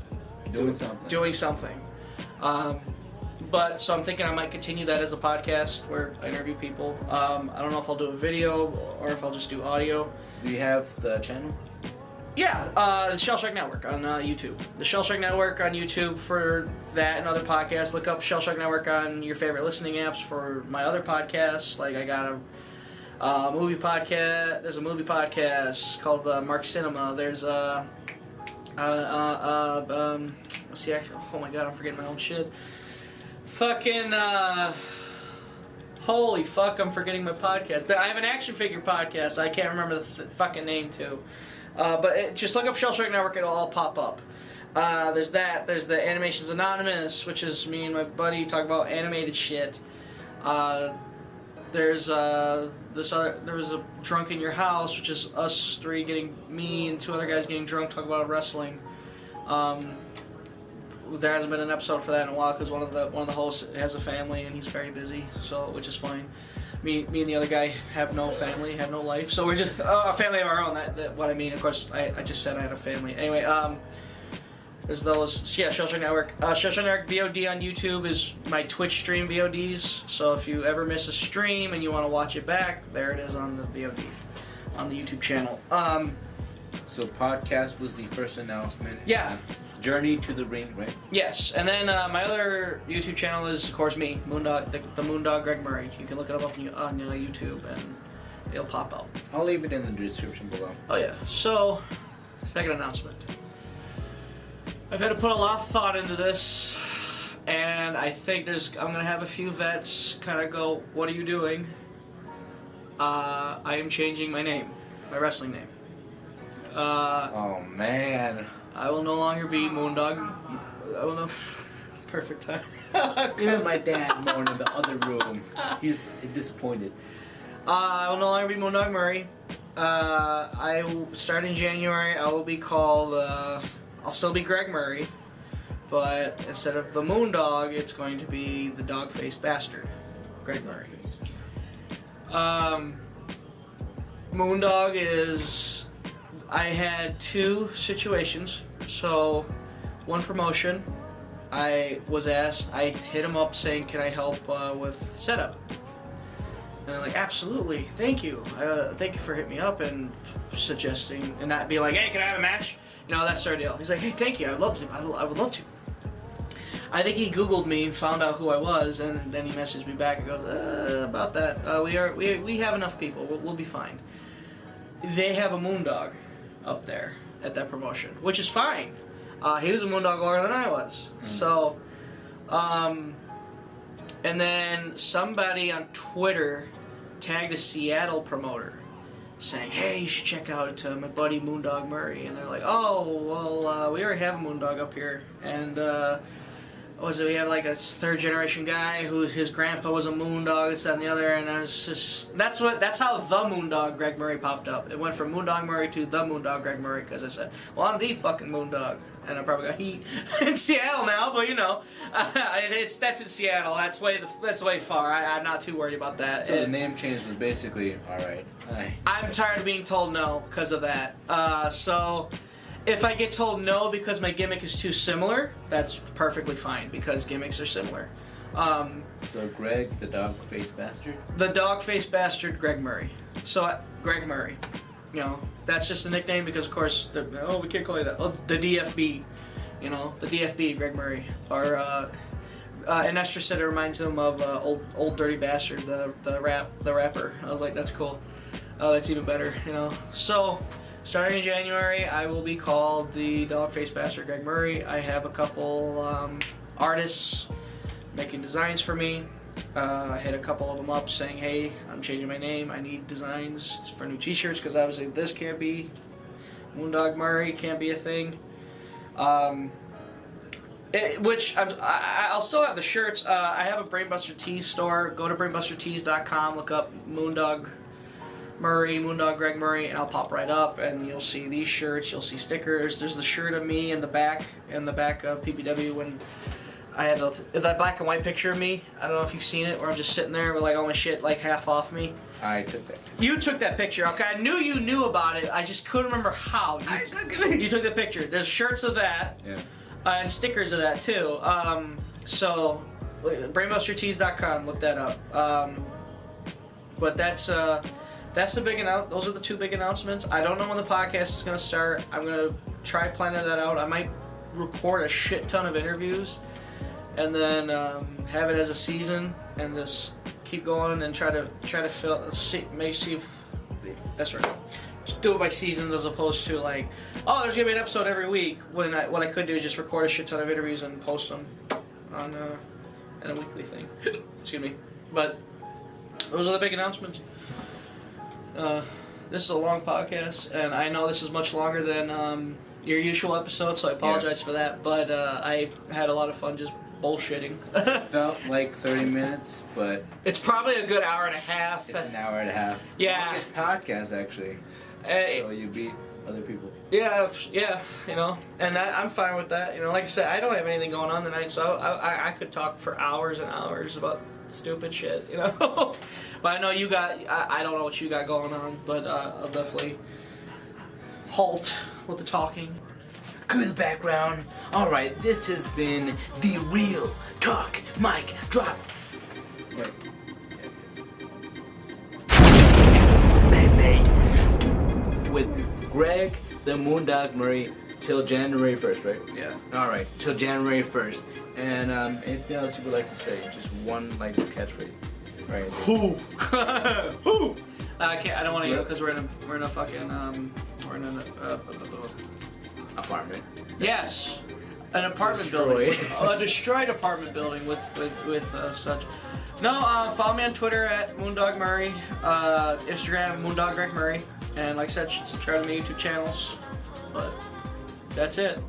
doing something. But so I'm thinking I might continue that as a podcast where I interview people. I don't know if I'll do a video or if I'll just do audio. Do you have the channel? Yeah, the Shellshock Network on YouTube. The Shellshock Network on YouTube for that and other podcasts. Look up Shellshock Network on your favorite listening apps for my other podcasts. Like I got a movie podcast. There's a movie podcast called Mark Cinema. There's oh my god, I'm forgetting my own shit. Fucking holy fuck, I'm forgetting my podcast. I have an action figure podcast. I can't remember the fucking name too. But just look up Shellshock Network, it'll all pop up. There's that. There's the Animations Anonymous, which is me and my buddy talk about animated shit. There's this other. There was a Drunk in Your House, which is us 3 me and 2 other guys getting drunk, talking about wrestling. There hasn't been an episode for that in a while because one of the hosts has a family and he's very busy, so which is fine. Me and the other guy have no family, have no life, so we're just a family of our own. That what I mean. Of course, I just said I had a family. Anyway, there's those. Yeah, Shellshock Network. Shellshock Network VOD on YouTube is my Twitch stream VODs. So if you ever miss a stream and you want to watch it back, there it is on the VOD, on the YouTube channel. So podcast was the first announcement. Yeah. Journey to the Ring, right? Yes, and then my other YouTube channel is, of course, me, Moondog, the Moondog Greg Murray. You can look it up on YouTube, and it'll pop out. I'll leave it in the description below. Oh yeah. So, second announcement. I've had to put a lot of thought into this, and I think I'm gonna have a few vets kind of go, "What are you doing?" I am changing my name, my wrestling name. Oh man. I will no longer be Moondog. I will no. Perfect time. Even my dad mourned in the other room. He's disappointed. I will no longer be Moondog Murray. I will start in January. I will be called. I'll still be Greg Murray, but instead of the Moondog, it's going to be the Dog-Faced Bastard, Greg Murray. Moondog is. I had 2 situations. So, one promotion, I was asked, I hit him up saying, can I help with setup? And they're like, absolutely, thank you. Thank you for hitting me up and suggesting, and not be like, hey, can I have a match? You know, that's our deal. He's like, hey, thank you, I would love to. I think he Googled me and found out who I was, and then he messaged me back and goes, about that, we have enough people, we'll be fine. They have a Moondog up there at that promotion, which is fine. He was a Moondog longer than I was. So, and then somebody on Twitter tagged a Seattle promoter saying, hey, you should check out my buddy Moondog Murray. And they're like, oh, well, we already have a Moondog up here. And, we have like a 3rd generation guy who his grandpa was a Moondog, this, that, and the other, and I was just, that's how the Moondog Greg Murray popped up. It went from Moondog Murray to the Moondog Greg Murray, because I said, well, I'm the fucking Moondog, and I probably got heat in Seattle now, but you know, that's in Seattle, that's way far, I'm not too worried about that. So the name change was basically, alright. I'm tired of being told no because of that, so... If I get told no because my gimmick is too similar, that's perfectly fine, because gimmicks are similar. So Greg, the Dog-Faced Bastard? The Dog-Faced Bastard, Greg Murray. So, Greg Murray. You know, that's just a nickname because, of course, we can't call you that. Oh, the DFB. You know, the DFB, Greg Murray. Or, and Esther said it reminds him of old Dirty Bastard, the rapper. I was like, that's cool. That's even better, you know. So, starting in January, I will be called the Dog-Faced Bastard Greg Murray. I have a couple artists making designs for me. I hit a couple of them up saying, hey, I'm changing my name. I need designs for new t-shirts because obviously this can't be Moondog Murray, can't be a thing. Which I'll still have the shirts. I have a Brainbuster Tees store. Go to brainbustertees.com, look up Moondog Murray, Moondog Greg Murray, and I'll pop right up, and you'll see these shirts. You'll see stickers. There's the shirt of me in the back of PPW when I had that black and white picture of me. I don't know if you've seen it, where I'm just sitting there with like all my shit like half off me. I took that. You took that picture. Okay, I knew you knew about it. I just couldn't remember how. You took the picture. There's shirts of that. Yeah. And stickers of that too. So, brainbustertees.com. Look that up. But that's the big those are the two big announcements. I don't know when the podcast is going to start. I'm going to try planning that out. I might record a shit ton of interviews and then have it as a season and just keep going and try to see if that's right. Just do it by seasons as opposed to like, oh, there's gonna be an episode every week. What I could do is just record a shit ton of interviews and post them on in a weekly thing. Excuse me. But those are the big announcements. This is a long podcast, and I know this is much longer than your usual episode, so I apologize for that. But I had a lot of fun just bullshitting. Felt like 30 minutes, but it's probably a good hour and a half. It's an hour and a half. Yeah. Longest podcast actually. So you beat other people. Yeah, you know, and I'm fine with that. You know, like I said, I don't have anything going on tonight, so I could talk for hours and hours about stupid shit, you know. But I know you got, I don't know what you got going on, but I'll definitely halt with the talking. Good background. All right, this has been the Real Talk Mic Drop. Wait. With Greg the Moondog Murray till January 1st, right? Yeah. All right, till January 1st. And anything else you would like to say? Just one like catchphrase. Right. Who? Who? I can't. I don't want to because we're in a fucking apartment. Yes, an apartment building, a destroyed apartment building with such. No, follow me on Twitter at Moondog Murray, Instagram Moondog Greg Murray, and like I said, subscribe to my YouTube channels. But that's it.